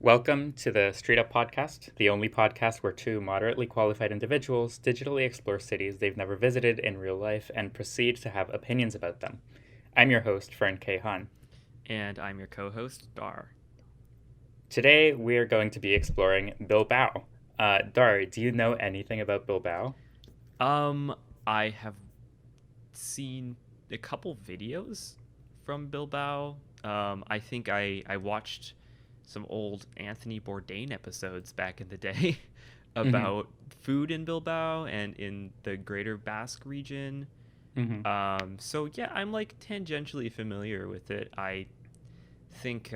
Welcome to the Street Up Podcast, the only podcast where two moderately qualified individuals digitally explore cities they've never visited in real life and proceed to have opinions about them. I'm your host, Fern Hahn. And I'm your co-host, Dar. Today, we're going to be exploring Bilbao. Dar, do you know anything about Bilbao? Um, I have seen a couple videos from Bilbao. I think I watched some old Anthony Bourdain episodes back in the day Mm-hmm. about food in Bilbao and in the Greater Basque region. Mm-hmm. So yeah, I'm like tangentially familiar with it. I think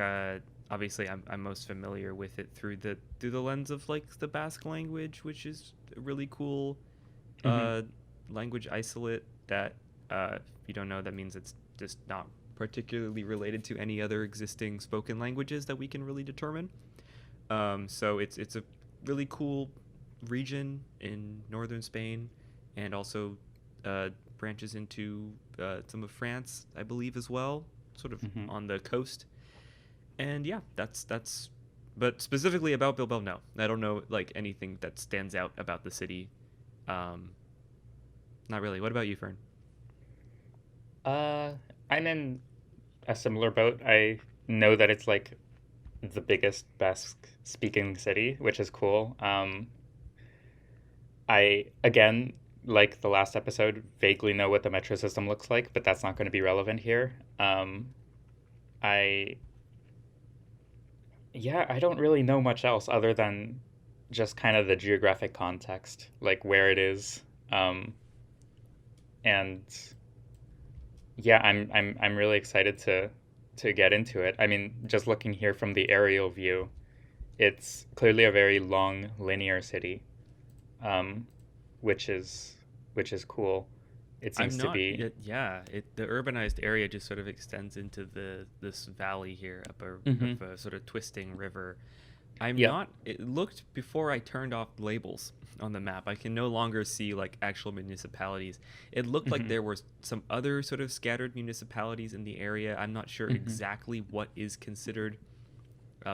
obviously I'm most familiar with it through the lens of like the Basque language, which is a really cool Mm-hmm. uh, language isolate that if you don't know, that means it's just not particularly related to any other existing spoken languages that we can really determine. So it's a really cool region in northern Spain, and also uh, branches into some of France, I believe, as well, sort of Mm-hmm. on the coast. And yeah, that's. But specifically about Bilbao, no, I don't know like anything that stands out about the city. Um, Not really. What about you, Fern? Uh, I'm in a similar boat. I know that it's like the biggest Basque speaking city, which is cool. I, again, like the last episode, vaguely know what the metro system looks like, but that's not going to be relevant here. I, yeah, I don't really know much else other than just kind of the geographic context, like where it is. Um, and yeah, I'm really excited to get into it. I mean, just looking here from the aerial view, it's clearly a very long linear city, um, which is which is cool. It I'm seems to not be. yet. Yeah, the urbanized area just sort of extends into the this valley here Mm-hmm. up a sort of twisting river. I'm Yep. not. It looked before I turned off labels on the map. I can no longer see like actual municipalities. It looked like Mm-hmm. there were some other sort of scattered municipalities in the area. I'm not sure Mm-hmm. exactly what is considered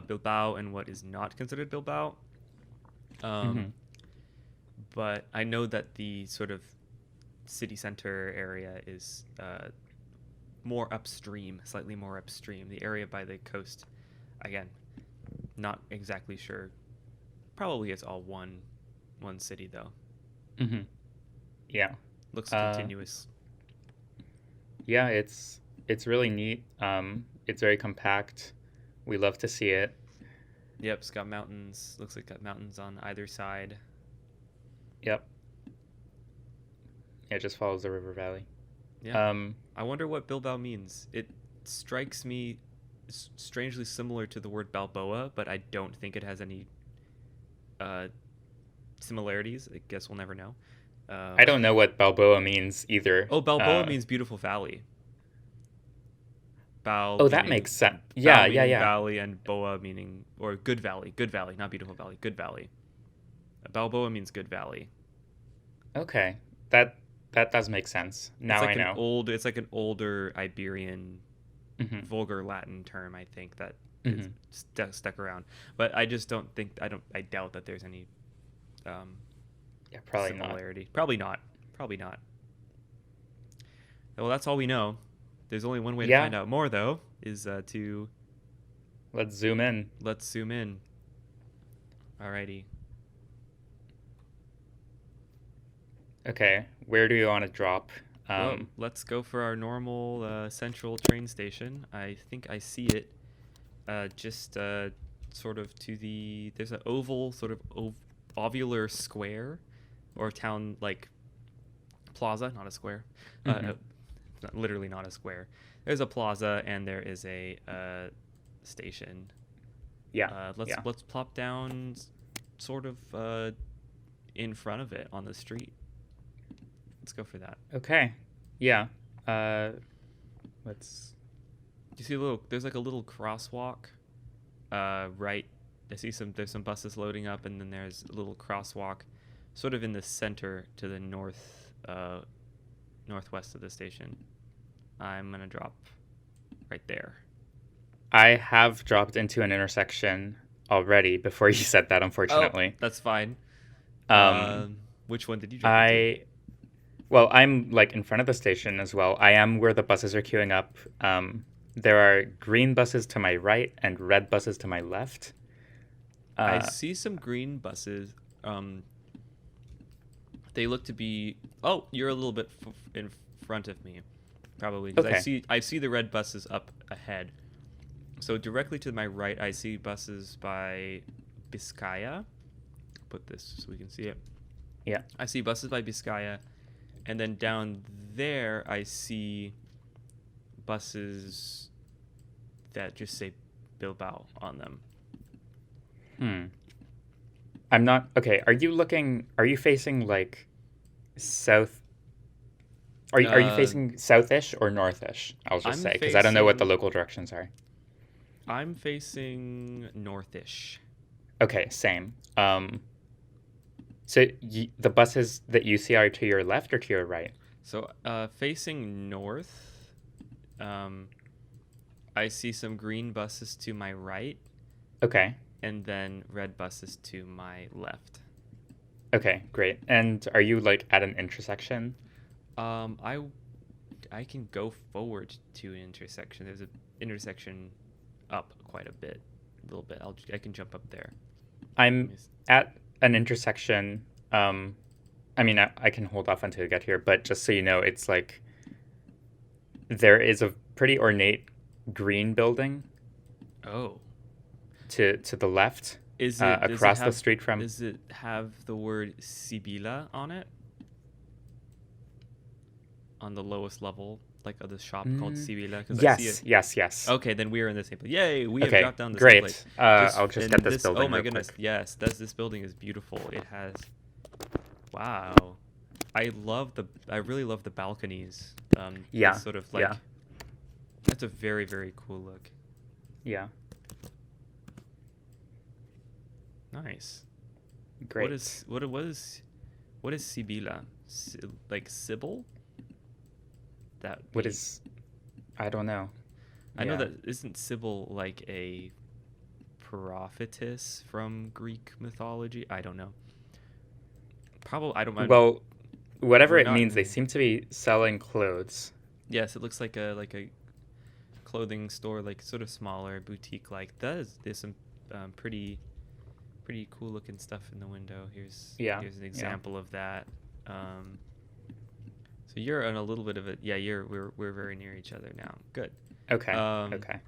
Bilbao and what is not considered Bilbao. Um, Mm-hmm. but I know that the sort of city center area is more upstream, slightly more upstream. The area by the coast, again, not exactly sure. Probably it's all one city though. Mm-hmm. Yeah. Looks Uh, continuous. yeah. It's really neat. It's very compact. We love to see it. Yep, it's got mountains. Looks like got mountains on either side. Yep. It just follows the river valley. Yeah. Um, I wonder what Bilbao means. It strikes me strangely similar to the word Balboa, but I don't think it has any uh, similarities. I guess we'll never know. I Um, don't know what Balboa means either. oh, Balboa means beautiful valley. Bao Oh, that meaning makes sense. Bao Yeah. Yeah. meaning Yeah. valley and Boa meaning or good valley, not beautiful valley, good valley. Balboa means good valley. Okay. That that does make sense. Now I know. It's like an older Iberian Mm-hmm. vulgar Latin term, I think, that is Mm-hmm. stuck around. But I just don't think I doubt that there's any um, Yeah. Probably not. similarity. Probably not. Probably not. Well, that's all we know. There's only one way to Yeah. find out more, though, is to Let's zoom in. let's zoom in. Alrighty. Okay. Where do you want to drop? Well, Um, let's go for our normal central train station. I think I see it just sort of to the. There's an oval, sort of ovular square or town like plaza, not a square. mm-hmm. Literally not a square. There's a plaza and there is a station. Yeah. Let's Yeah. let's plop down sort of in front of it on the street. Let's go for that. Okay. Yeah. Uh, let's. You see a little? There's like a little crosswalk. Right. I see some. There's some buses loading up, and then there's a little crosswalk, sort of in the center to the northwest of the station. I'm gonna drop right there. I have dropped into an intersection already before you said that, Oh, unfortunately. that's fine. Um, Which one did you jump into? I Well, I'm like in front of the station as well. I am where the buses are queuing up. There are green buses to my right and red buses to my left. I Uh, see some green buses. Um, they look to be. Oh, you're a little bit in front of me, probably because okay. I see the red buses up ahead. So directly to my right, I see buses by Biscaya. Put this so we can see it. Yeah. I see buses by Biscaya, and then down there I see buses that just say Bilbao on them. Hmm. I'm not okay. Are you facing like south? Are you Uh, facing southish or northish? I'll just I'm say because I don't know what the facing local directions are. I'm facing northish. Okay, same. The buses that you see are to your left or to your right? So, facing north, um, I see some green buses to my right, Okay. and then red buses to my left. Okay, great. And are you like at an intersection? Um, I I can go forward to an intersection. There's an intersection up quite a little bit. I can jump up there. Let I'm me at an intersection. I mean, I can hold off until you get here, but just so you know, it's like there is a pretty ornate green building Oh, to the left, is it? across the street from. Does it have the word Sibila on it on the lowest level, like of the shop called Mm, Sibila? Because I see it. yes, yes, yes. Okay, then we are in the same place. Yay, we have Okay, dropped down the same place. great. Just I'll just get and this this. Oh building my real goodness, quick. yes, this building is beautiful. It has. Wow, I really love the balconies. It's Yeah, sort of yeah, like that's a very very cool look. yeah. Nice. Great. What is Sibila? Like Sybil? That What we is? I don't know. I know Yeah. that isn't Sybil like a prophetess from Greek mythology? I don't know. Probably I don't mind. Well, whatever We're it not means, they in. seem to be selling clothes. Yes, it looks like a clothing store, like sort of smaller boutique. Like there's some pretty cool looking stuff in the window. Yeah, Here's an yeah. example of that. Um, so you're on a little bit of it. Yeah, we're very near each other now. Good. Okay, Um, okay.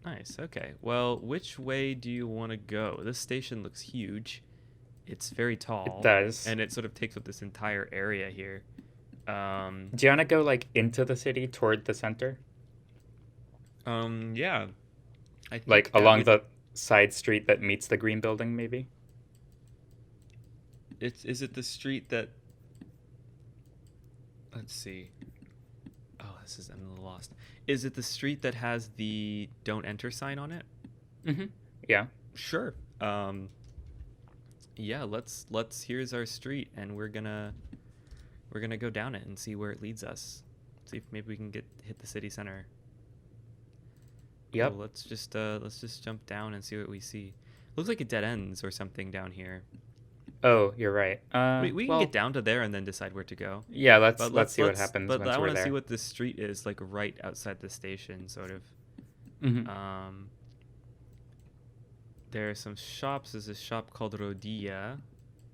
nice. Okay. Well, which way do you want to go? This station looks huge. It's very It tall, does. and it sort of takes up this entire area here. Um, Do you want to go like into the city toward the center? yeah, I Like think that along would. the side street that meets the green building, maybe? Is it the street that? Let's see. Oh, I'm a little lost. Is it the street that has the "Don't Enter" sign on it? Mm-hmm. Yeah. Sure. Yeah. Let's. Here's our street, and we're gonna go down it and see where it leads us. See if maybe we can get hit the city center. Cool. Yep. Let's just jump down and see what we see. Looks like it dead ends or something down here. Oh, you're right. We can get Well, down to there and then decide where to go. yeah, let's But let's see what happens but once I we're want to see there. what this street is like right outside the station, sort of. Mm-hmm. Um, there are some shops. There's a shop called Rodia.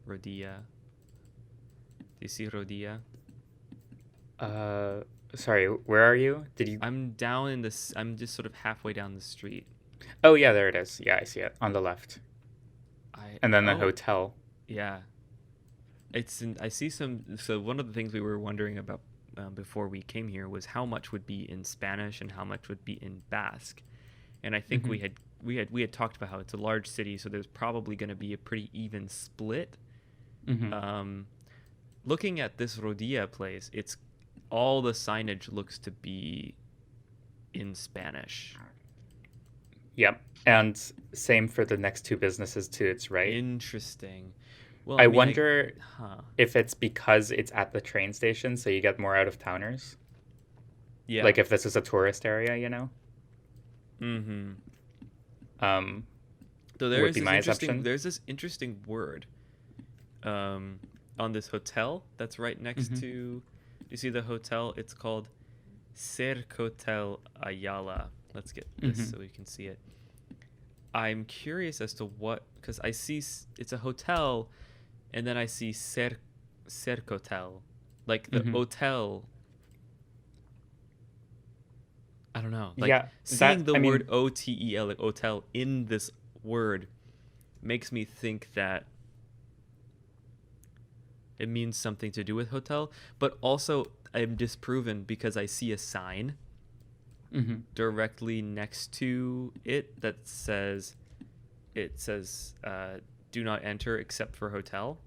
Rodia. Do you see Rodia? Uh, sorry, where are you? Did you? I'm down in this. I'm just sort of halfway down the street. Oh, yeah, there it is. Yeah, I see it on the left. I And then the oh hotel. yeah. I see some. So one of the things we were wondering about before we came here was how much would be in Spanish and how much would be in Basque. And I think Mm-hmm. we had talked about how it's a large city, so there's probably going to be a pretty even split. Mm-hmm. Um, looking at this Rodia place, it's all the signage looks to be in Spanish. Yep. And same for the next two businesses to its right. Interesting. Well, I I mean, wonder huh? if it's because it's at the train station, so you get more out of towners. Yeah. Like if this is a tourist area, you know? Mm-hmm. Um, Though would be my assumption. there's this interesting word um, on this hotel that's right next Mm-hmm. to. You see the hotel? It's called Cercotel Ayala. Let's get this Mm-hmm. so we can see it. I'm curious as to what, because I see it's a hotel, and then I see Cercotel, like the Mm-hmm. hotel. I don't know. Like Yeah, seeing that the I word mean, OTEL, like hotel, in this word makes me think that it means something to do with hotel, but also I'm disproven because I see a sign mm-hmm. directly next to it that says it says do not enter except for hotel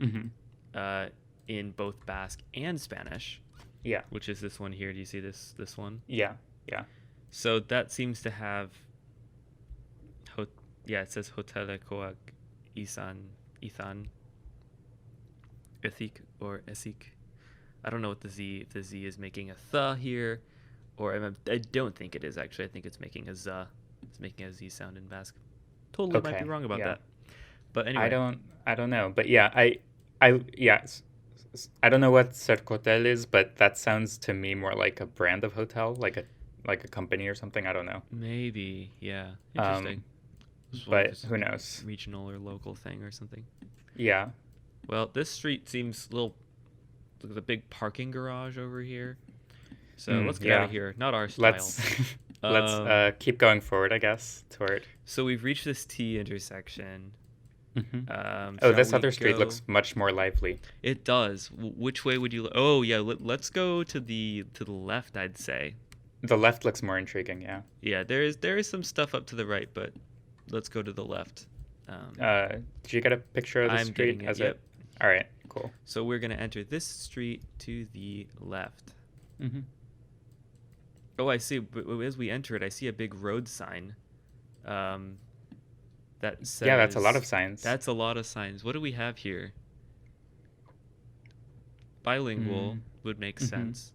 Mm-hmm. uh, in both Basque and Spanish, Yeah, which is this one here. Do you see this one? yeah, yeah. So that seems to have ho- yeah, it says Hotelecoag Isan Ethan Ethik or Esik. I don't know what the Z, if the Z is making a th here, or I don't think it is actually. I think it's making a z. It's making a Z sound in Basque. Totally might be Okay, wrong about yeah. that. But I anyway, don't, I don't know, but yeah, yeah. I don't know what Cercotel is, but that sounds to me more like a brand of hotel, like a company or something. I don't know. maybe, yeah. Interesting. Um, Just wonder if but it's who a knows? regional or local thing or something. Yeah. Well, this street seems a little. Look at the big parking garage over here. So let's get out of Yeah. here. Not our style. Let's let's Um, keep going forward, I guess, toward. so we've reached this T intersection. Hmm. Oh, Shall this we other street go? looks much more lively. It does. Which way would you? Oh yeah. Let's go to the left. I'd say. The left looks more intriguing. Yeah. Yeah. There is some stuff up to the right, but let's go to the left. Um, Did you get a picture of the I'm street getting it. as it? Yep. All right. Cool. So we're gonna enter this street to the left. Hmm. Oh, I see. But as we enter it, I see a big road sign. Um, that Yeah, that's a lot of says. signs. That's a lot of signs. What do we have here? Bilingual Mm. would make Mm-hmm. sense.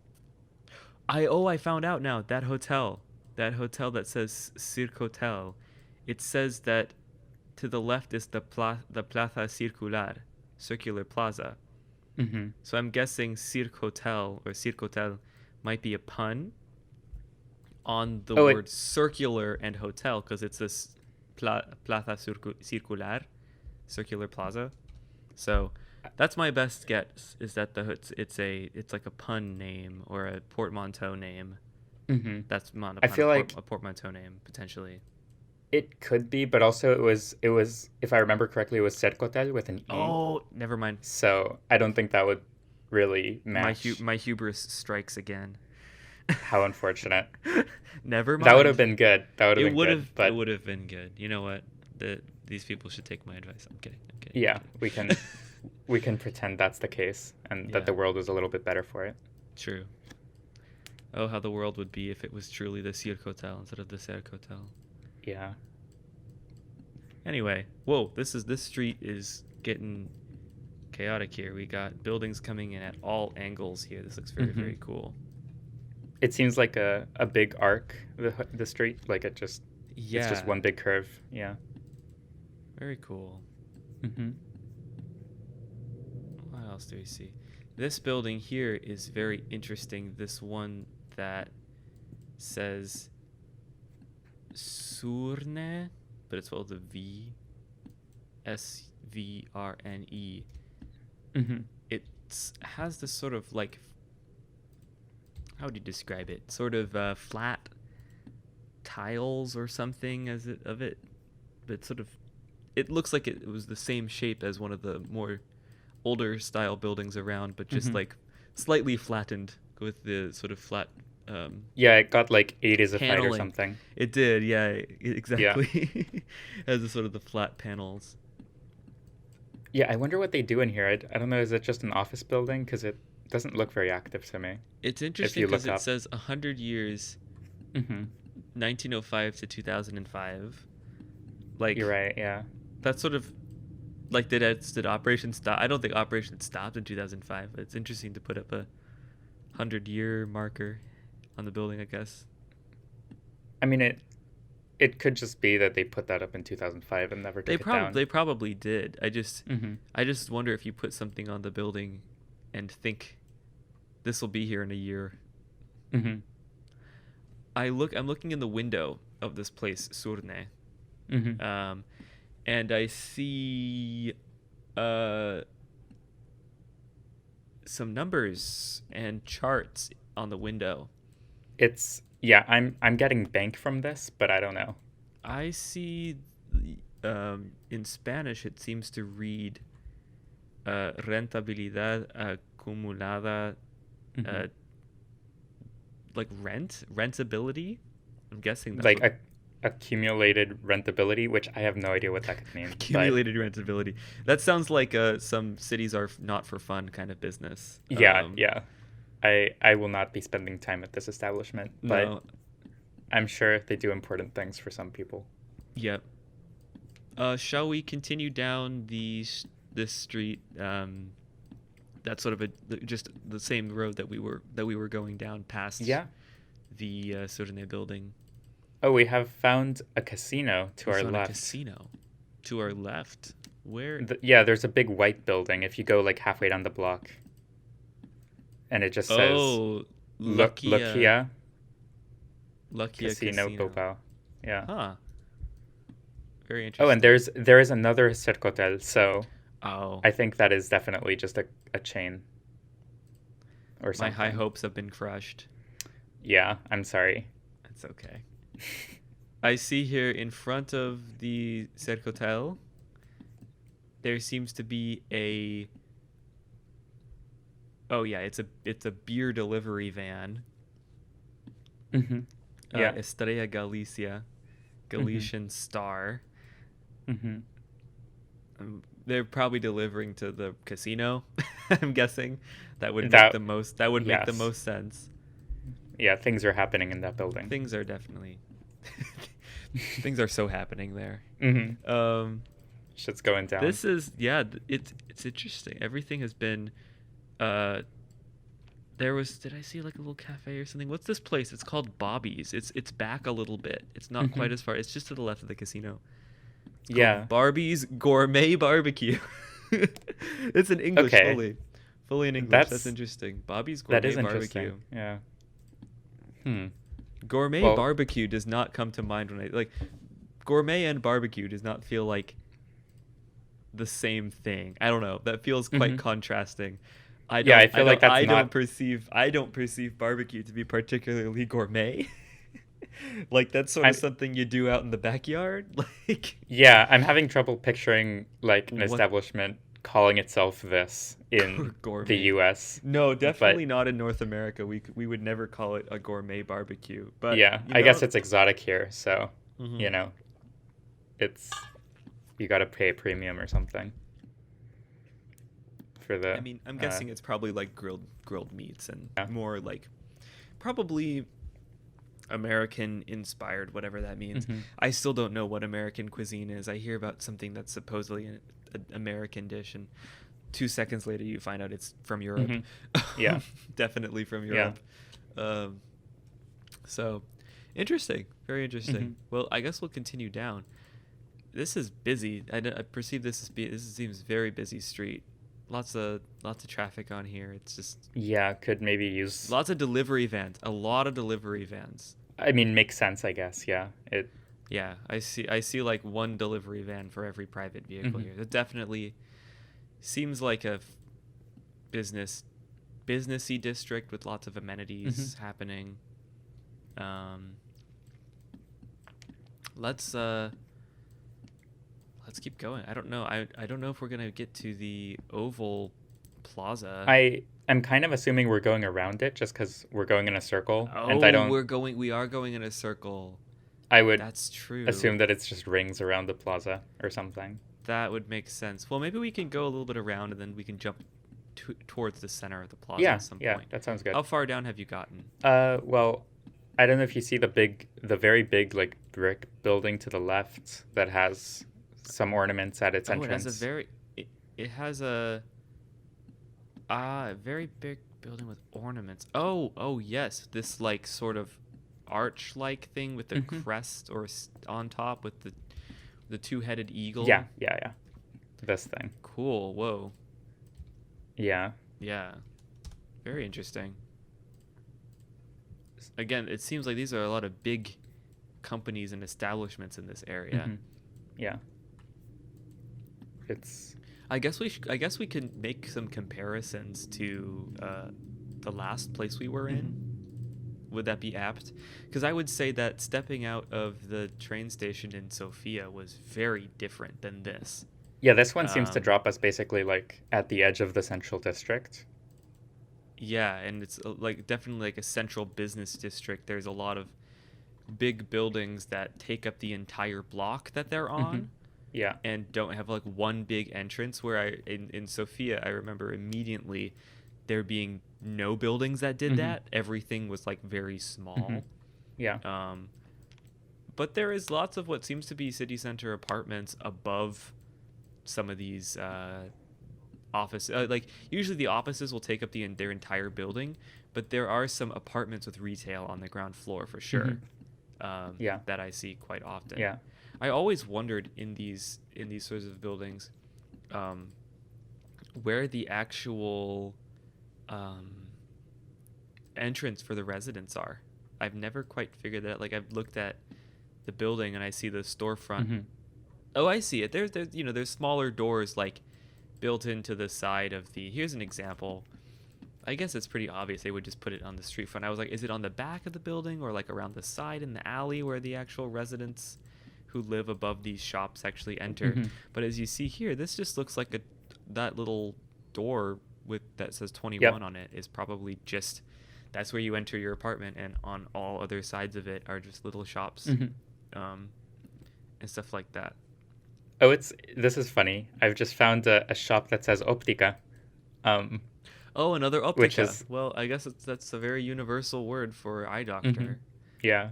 I found out now. That hotel that says Cirque Hotel, it says that to the left is the Plaza Circular, circular plaza. Mm-hmm. So I'm guessing Cirque Hotel or Cirque Hotel might be a pun on the Oh, it. word circular and hotel because it's this Plaza Circular, circular plaza. So that's my best guess is that it's like a pun name or a portmanteau name. Mm-hmm. That's not a I pun, feel like a portmanteau name potentially. it could be, but also it was if I remember correctly, it was Cercotel with an E. Oh, never mind. So I don't think that would really My match. my hubris strikes again. How unfortunate. Never That would have mind. been good. That would have been good. It But would have been good. You know what? These people should take my advice. I'm kidding. I'm kidding. yeah, I'm we can kidding. we can pretend that's the case and that Yeah, the world is a little bit better for it. true. Oh, how the world would be if it was truly the Cirque Hotel instead of the Cirque Hotel. Yeah. Anyway, whoa, this street is getting chaotic here. We got buildings coming in at all angles here. This looks very, Hmm. very cool. It seems like a big arc, the street, like it's just Yeah, one big curve. Yeah. very cool. Hmm. What else do we see? This building here is very interesting. This one that says Surne, but it's spelled with a V, Svrne. Hmm. It has this sort of like, how would you describe it? Sort of flat tiles or something as it of it, but sort of, it looks like it was the same shape as one of the more older style buildings around, but just Hmm. like slightly flattened with the sort of flat Yeah, it got like eight is a fight or paneling. something. It did, yeah, Yeah. exactly. As the sort of the flat panels. Yeah, I wonder what they do in here. I don't know. Is it just an office building? Because it doesn't look very active to me. It's If interesting you because look it up. says 100 years, Hmm. 1905 to 2005. Like You're right. Yeah. that's sort of like did Operation stop? I don't think Operation stopped in 2005. But it's interesting to put up a 100-year marker on the building, I guess. I mean, It could just be that they put that up in 2005 and never They took it down. probably did. Mm-hmm. I just wonder if you put something on the building and think this will be here in a year. Mm-hmm. I'm looking in the window of this place, Surne. Mm-hmm. Um, and I see uh some numbers and charts on the window. It's yeah. I'm getting bank from this, but I don't know. I see in Spanish it seems to read rentabilidad acumulada, Mm-hmm. uh, like rentability. I'm guessing that's Like what accumulated rentability, which I have no idea what that could mean. But accumulated rentability. That sounds like some cities are not for fun kind of business. yeah, yeah. I will not be spending time at this establishment, but No, I'm sure they do important things for some people. yep. Shall we continue down this street? That's sort of just the same road that we were going down past Yeah. the Surne building. Oh, we have found a casino to We our found a left. casino to our left. Where? Yeah, there's a big white building if you go like halfway down the block, and it just says Oh, Look Luckia here, Luckia Casino Casino. Bilbao." Yeah. Huh. Very Oh, and interesting. there is another Cercotel, so Oh, I think that is definitely just a chain or my high something. hopes have been crushed. Yeah, I'm sorry. It's okay. I see here in front of the Cercotel, there seems to be a. Oh yeah, it's a beer delivery van. Hmm. Yeah. Estrella Galicia, Hmm. Galician Star. Hmm. They're probably delivering to the casino. I'm guessing that would make That the most. That would make the yes. most sense. Yeah, things are happening in that building. Things are definitely. Things are so happening there. Hmm. Um, Shit's going down. this is yeah. It's interesting. Everything has been. Uh, there was. Did I see like a little cafe or something? What's this place? It's called Bobby's. It's back a little bit. It's not Hmm. quite as far. It's just to the left of the casino. It's Yeah. called Barbie's Gourmet Barbecue. It's in English Okay. fully in English. That's That's interesting. Bobby's that Gourmet is Barbecue. interesting. Yeah. Hmm. Gourmet Well. barbecue does not come to mind when I like gourmet and barbecue does not feel like the same thing. I don't know. That feels quite Hmm. contrasting. Yeah, I feel like that's not. I don't perceive barbecue to be particularly gourmet. Like that's sort of I'm something you do out in the backyard. Like yeah, I'm having trouble picturing like an what establishment calling itself this in the gourmet? U.S. No, But definitely not in North America. We would never call it a gourmet barbecue. But yeah, you I guess know, it's exotic here, so hmm you know, it's you got to pay a premium or something for I the mean, I'm guessing it's probably like grilled meats and yeah. more like probably American inspired, whatever that means. Hmm. I still don't know what American cuisine is. I hear about something that's supposedly an American dish, and 2 seconds later you find out it's from Europe. Hmm. Yeah. Definitely from Yeah. Europe. Um, so interesting, very Hmm. interesting. Well, I guess we'll continue down. This is busy. I perceive this seems very busy street. Lots of traffic on here. It's just Yeah, could maybe use. lots of delivery vans. A lot of delivery vans. I mean, makes sense, I guess. Yeah. It. Yeah, I see like one delivery van for every private vehicle Hmm. here. That definitely seems like a business businessy district with lots of Hmm. amenities happening. Um, let's let's keep going. I don't know. I don't know if we're gonna get to the Oval Plaza. I'm kind of assuming we're going around it just because we're going in a circle, and I Oh, don't. we are going in a circle. I would That's true. assume that it's just rings around the plaza or something. That would make sense. Well, maybe we can go a little bit around and then we can jump towards the center of the plaza Yeah, at some yeah, point. that sounds good. How far down have you gotten? Well, I don't know if you see the very big like brick building to the left that has some ornaments at its Oh, it has a entrance. very it has a very big building with ornaments. Oh, yes, this like sort of arch-like thing with the Hmm. crest or on top with the two-headed eagle. Yeah, yeah, yeah. This thing. Cool. Whoa. Yeah. Yeah. Very interesting. Again, it seems like these are a lot of big companies and establishments in this area. Hmm. Yeah. It's. I guess we can make some comparisons to the last place we were in. Mhm. Would that be apt? Because I would say that stepping out of the train station in Sofia was very different than this. Yeah, this one seems to Um, drop us basically like at the edge of the central district. yeah, and it's like definitely like a central business district. There's a lot of big buildings that take up the entire block that they're Hmm. on Yeah. and don't have like one big entrance. Where in Sofia, I remember immediately there being no buildings that did Hmm. that. Everything was like very Hmm. small. Yeah. Um, but there is lots of what seems to be city center apartments above some of these office. Like usually the offices will take up their entire building, but there are some apartments with retail on the ground floor for Hmm. sure. Yeah. That I see quite often. Yeah. I always wondered in these sorts of buildings, um, where the actual um, entrance for the residents are. I've never quite figured that out. Like I've looked at the building and I see the storefront. Hmm. Oh, I see it. There's smaller doors like built into the side of the. Here's an example. I guess it's pretty obvious they would just put it on the street front. I was like, is it on the back of the building or like around the side in the alley where the actual residents who live above these shops actually enter? Hmm. But as you see here, this just looks like that little door with that says 21 Yep. on it is probably just that's where you enter your apartment, and on all other sides of it are just little shops, Hmm. um, and stuff like that. Oh, this is funny. I've just found a shop that says Optica, um, Oh, another which optica. is. Well, I guess that's a very universal word for eye Hmm. doctor. Yeah.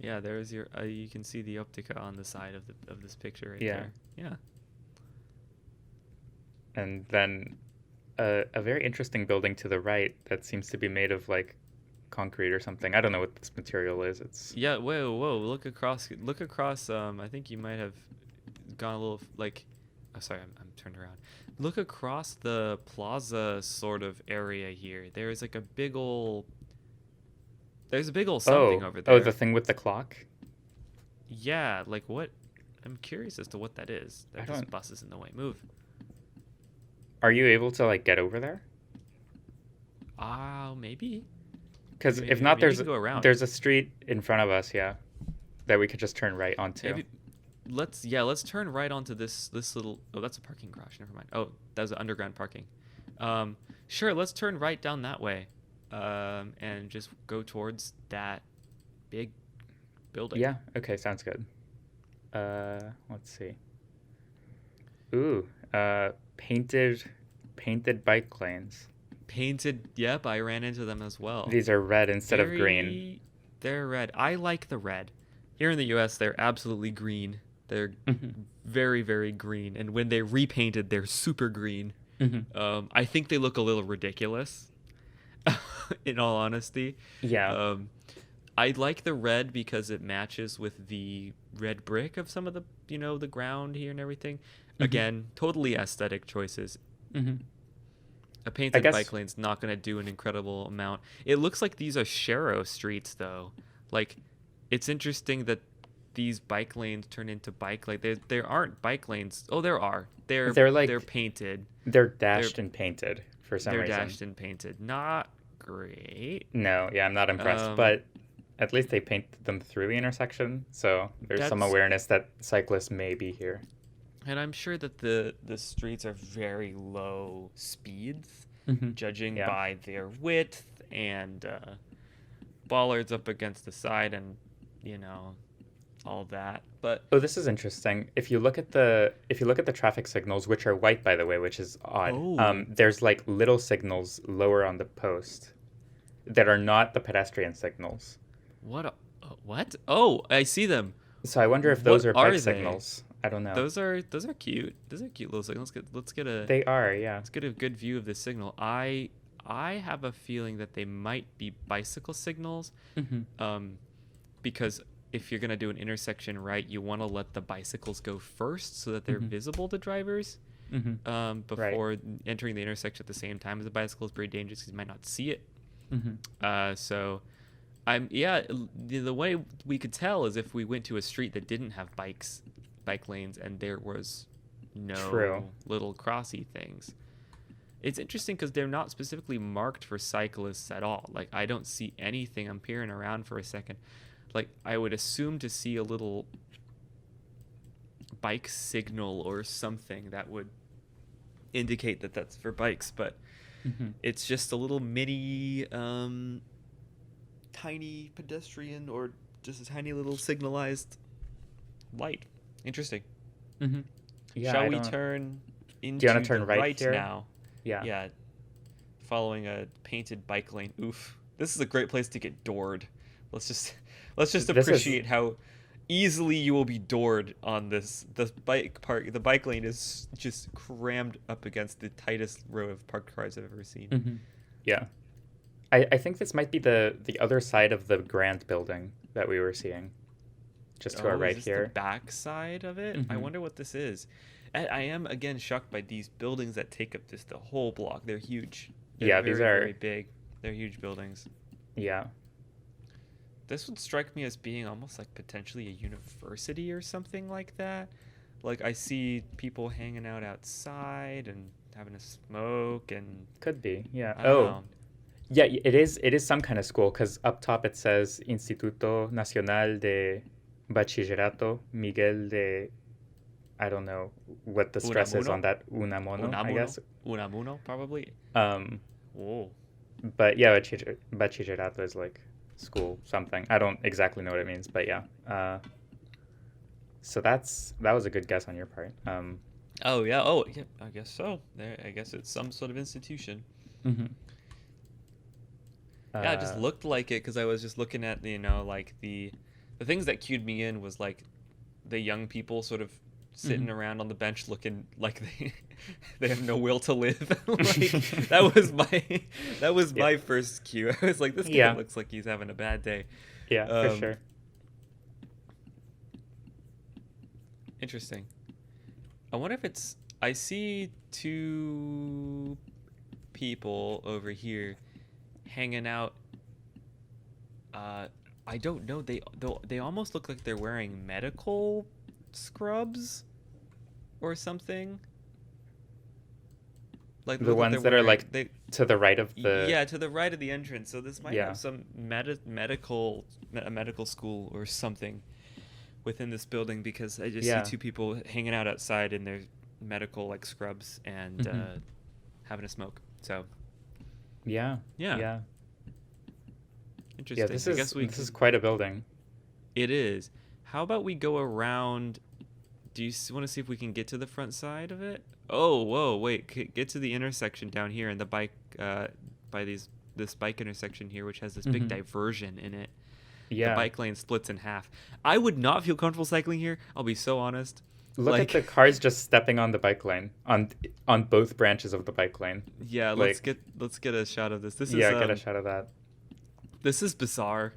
Yeah, there's your. You can see the optica on the side of this picture right Yeah. there. Yeah. And then a very interesting building to the right that seems to be made of like concrete or something. I don't know what this material is. It's. Yeah. Whoa, whoa. Look across. Look across. I think you might have gone a little like. Oh, sorry, I'm turned around. Look across the plaza sort of area here. There's like a big ol'. There's a big ol' something Oh, over oh, the there. thing with the clock. Yeah, like what? I'm curious as to what that is. I This don't. bus is in the way. Move. Are you able to like get over there? Maybe. Because if I not, mean, we can go around. there's a street in front of us, yeah, that we could just turn right onto. Maybe let's turn right onto this little. Oh, that's a parking garage. Never mind. Oh, that was underground parking. Sure. Let's turn right down that way, and just go towards that big building. Yeah. Okay. Sounds good. Let's see. Ooh. Painted bike lanes. Painted. Yep, I ran into them as well. These are red instead of green. They're red. I like the red. Here in the U.S., they're absolutely green. They're Hmm. very, very green. And when they're repainted, they're super green. Hmm. I think they look a little ridiculous, in all honesty. Yeah. Um, I like the red because it matches with the red brick of some of the ground here and everything. Hmm. Again, totally aesthetic choices. Hmm. A I painted bike guess. lane's not going to do an incredible amount. It looks like these are Shero streets, though. Like, it's interesting that these bike lanes turn into bike lane. There aren't bike lanes. Oh, there are. They're They're like painted. they're They're dashed and painted for some they're reason. dashed and painted. Not great. No, yeah, I'm not impressed, Um, but at least they painted them through the intersection, so there's some that's awareness that cyclists may be here. and I'm sure that the streets are very low speeds, Hmm. judging Yeah. by their width and bollards up against the side and all that. But Oh, this is interesting. If you look at the traffic signals, which are white by the way, which is odd, oh, there's like little signals lower on the post that are not the pedestrian signals. what? What? Oh, I see them. So I wonder if What those are are bike they? signals. I don't know. Those are cute. Those are cute little signals. Let's get a They are, yeah. let's get a good view of this signal. I I have a feeling that they might be bicycle signals, Hmm. um, because if you're gonna do an intersection right, you want to let the bicycles go first so that they're Hmm. visible to drivers, Hmm. Right. before entering the intersection at the same time as the bicycle is very dangerous because you might not see it. Hmm. So yeah, the way we could tell is if we went to a street that didn't have bike lanes, and there was True. no little crossy things. It's interesting because they're not specifically marked for cyclists at all. Like, I don't see anything. I'm peering around for a second. Like, I would assume to see a little bike signal or something that would indicate that that's for bikes, but Hmm. it's just a little mini tiny pedestrian, or just a tiny little signalized light. Interesting. Hmm. Yeah, Shall I we don't. turn Do you want into to the turn right right here? now? Yeah. Yeah, following a painted bike lane. Oof. This is a great place to get doored. Let's just let's just This is. appreciate how easily you will be doored on this. The bike lane is just crammed up against the tightest row of parked cars I've ever seen. Hmm. Yeah. I think this might be the other side of the grand building that we were seeing, just to our Oh, is right this the here. back side of it? I Hmm. wonder what this is. I am again shocked by these buildings that take up just the whole block. They're huge. They're Yeah, these very, very are. big. They're huge buildings. Yeah. This would strike me as being almost like potentially a university or something like that. Like, I see people hanging out outside and having a smoke, and Could be. Yeah. I don't Oh, know. yeah. It is. It is some kind of school because up top it says Instituto Nacional de Bachillerato Miguel de. I don't know what the stress is on Unamuno? that Unamono, I Unamuno? guess. Unamuno, probably. Um, Whoa. but yeah, Bachillerato is like school something. I don't exactly know what it means, but yeah. So that was a good guess on your part. Oh, yeah. Oh, yeah. I guess so. There. I guess it's some sort of institution. Mhm. Yeah, it just uh, looked like it because I was just looking at like the things that cued me in was like the young people sort of mhm. sitting around on the bench looking like they have no will to live. Like, that was Yeah, my first cue. I was like, this guy yeah, looks like he's having a bad day. yeah, for Um, sure. Interesting. I wonder if it's I see two people over here hanging out. Uh, I don't know. They almost look like they're wearing medical scrubs or something. Like, they The look like they're ones that are wearing like they to the right of the. yeah, to the right of the entrance. So this might Yeah. have some a medical school or something within this building, because I just see Yeah. two people hanging out outside in their medical like scrubs and Hmm. having a smoke. So Yeah. yeah, Yeah. Yeah. interesting. This I is guess we this is could. quite a building. It is. How about we go around? Do you want to see if we can get to the front side of it? Oh, whoa, wait! Get to the intersection down here, and the bike by this bike intersection here, which has this big Hmm. diversion in it. The Yeah. bike lane splits in half. I would not feel comfortable cycling here. I'll be so honest. Look at the Like, cars just stepping on the bike lane on both branches of the bike lane. yeah, Like, let's get a shot of this. yeah, get a shot of that. This is bizarre.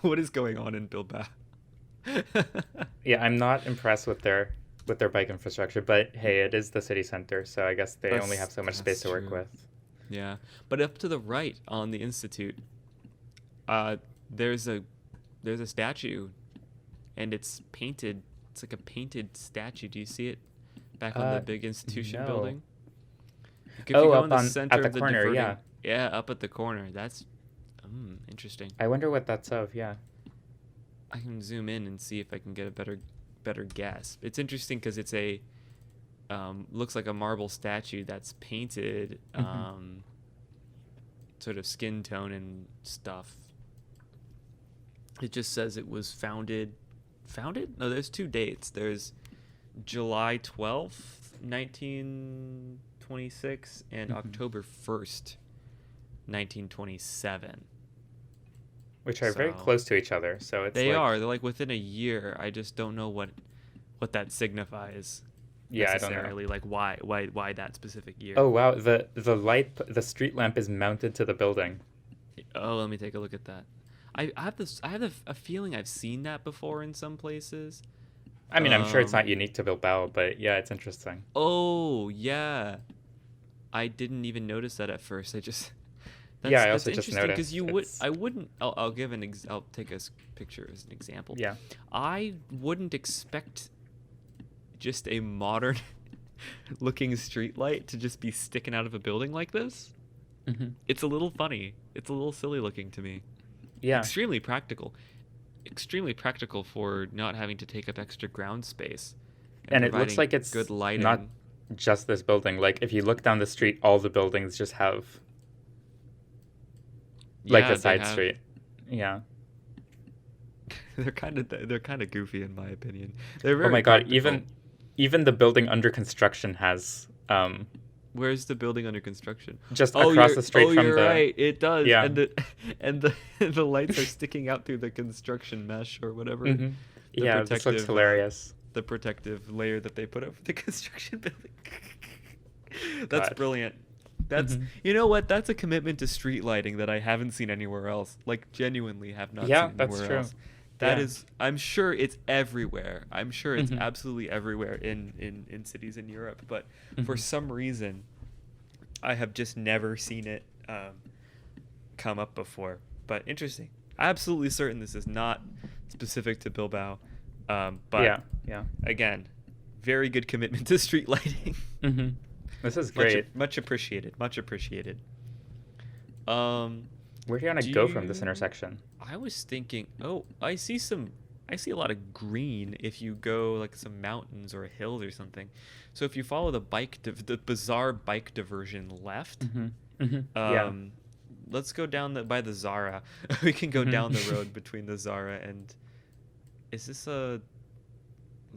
What is going on in Bilbao? Yeah, I'm not impressed with their bike infrastructure, but hey, it is the city center, so I guess they only have so much space That's to work true. with. Yeah, but up to the right on the institute, uh, there's a statue, and it's painted. It's like a painted statue. Do you see it back on the Uh, big institution no. building? Like, if you Oh, go in up the on center at the of the corner, yeah. diverting, yeah, up at the corner. That's interesting. I wonder what that's of. Yeah. I can zoom in and see if I can get a better guess. It's interesting because it's a looks like a marble statue that's painted Hmm. sort of skin tone and stuff. It just says it was founded? No, there's two dates. There's July 12th, 1926, and Hmm. October 1st, 1927. Which are very So close to each other, so it's they like, are. They're like within a year. I just don't know what that signifies. Yeah, I don't know. necessarily. Like why that specific year? Oh wow, the street lamp is mounted to the building. Oh, let me take a look at that. I have a feeling I've seen that before in some places. I mean, I'm sure it's Um, not unique to Bilbao, but yeah, it's interesting. oh yeah, I didn't even notice that at first. I just Yeah, I that's also just interesting because noticed. It's I wouldn't. I'll give I'll take a picture as an example. yeah. I wouldn't expect just a modern looking street light to just be sticking out of a building like this. Hmm. It's a little funny. It's a little silly looking to me. Yeah, Extremely practical. Extremely practical for not having to take up extra ground space and and it looks providing like good it's not lighting. just this building. Like if you look down the street, all the buildings just have like Yeah, a they side have. street. Yeah. They're kind of goofy in my opinion. They're Oh very my God, practical. even the building under construction has Where's the building under construction? just across the street from You're the right. It does. yeah. And the lights are sticking out through the construction mesh or whatever Hmm. the Yeah, this looks protective hilarious. the protective layer that they put over the construction building. That's God. brilliant. That's Hmm. You know what? That's a commitment to street lighting that I haven't seen anywhere else. Like genuinely have not Yeah, seen that's anywhere true. else. That Yeah. is I'm sure it's everywhere. I'm sure it's Hmm. absolutely everywhere in cities in Europe, but for Hmm. some reason I have just never seen it come up before. But interesting. Absolutely certain this is not specific to Bilbao. But Yeah, yeah. again, very good commitment to street lighting. Hmm. This is much great. much appreciated. Much appreciated. Um, Where do you want do to go from this you? intersection? I was thinking. Oh, I see some. I see a lot of green if you go like some mountains or hills or something. So if you follow the bizarre bike diversion left, Hmm. Hmm. Yeah. um, let's go down by the Zara. We can go Hmm. down the road between the Zara and. Is this a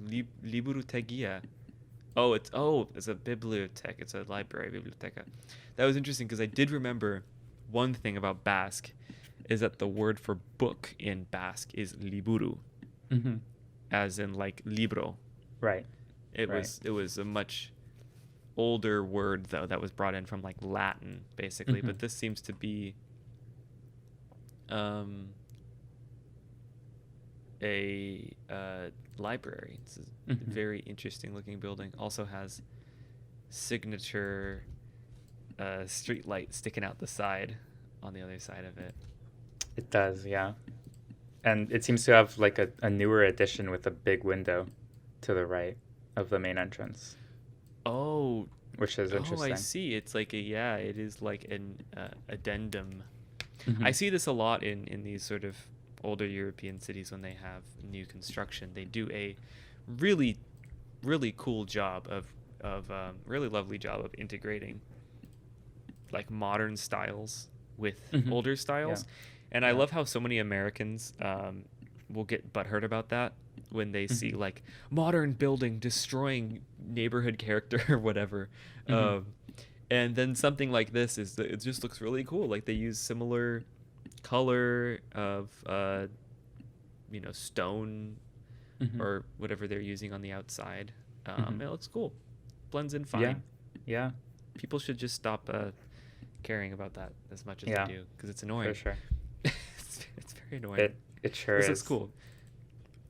Liburutegia? It's a bibliothèque. It's a library, biblioteca. That was interesting because I did remember one thing about Basque is that the word for book in Basque is liburu, Hmm. as in like libro. Right. It Right. was it was a much older word though that was brought in from like Latin basically, Hmm. but this seems to be um a library. It's a Hmm. very interesting looking building. Also has signature street light sticking out the side on the other side of it. It does, yeah. And it seems to have like a newer addition with a big window to the right of the main entrance, Oh, which is I interesting. see. It's like it is like an addendum. I Hmm. see this a lot in these sort of older European cities when they have new construction. They do a really really cool job of really lovely job of integrating like modern styles with Hmm. older Yeah. styles. And I Yeah. love how so many Americans will get butthurt about that when they see Hmm. like modern building destroying neighborhood character or whatever. Hmm. Um, and then something like this is it just looks really cool. Like they use similar color of stone Hmm. or whatever they're using on the outside. Hmm. It looks cool. Blends in Yeah. fine. Yeah. People should just stop caring about that as much as Yeah. they do because it's For annoying. sure. It's very annoying. It sure This looks is. cool.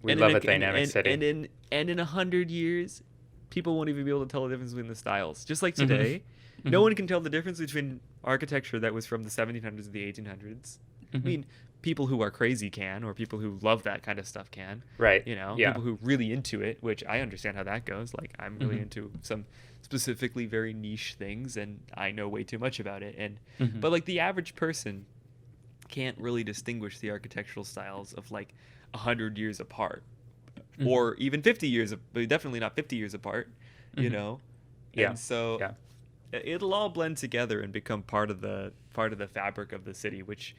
We And in love a, a dynamic city. and in 100 years, people won't even be able to tell the difference between the styles. Just like Hmm. today, no one can tell the difference between architecture that was from the 1700s and the 1800s. I Hmm. mean, people who are crazy can, or people who love that kind of stuff can. Right. Yeah. People who really into it, which I understand how that goes. Like I'm really Hmm. into some specifically very niche things, and I know way too much about it. And Hmm. but like the average person can't really distinguish the architectural styles of like 100 years apart, Hmm. or even 50 years, but definitely not 50 years apart. You Hmm. know, Yeah. and so Yeah. it'll all blend together and become part of the fabric of the city, which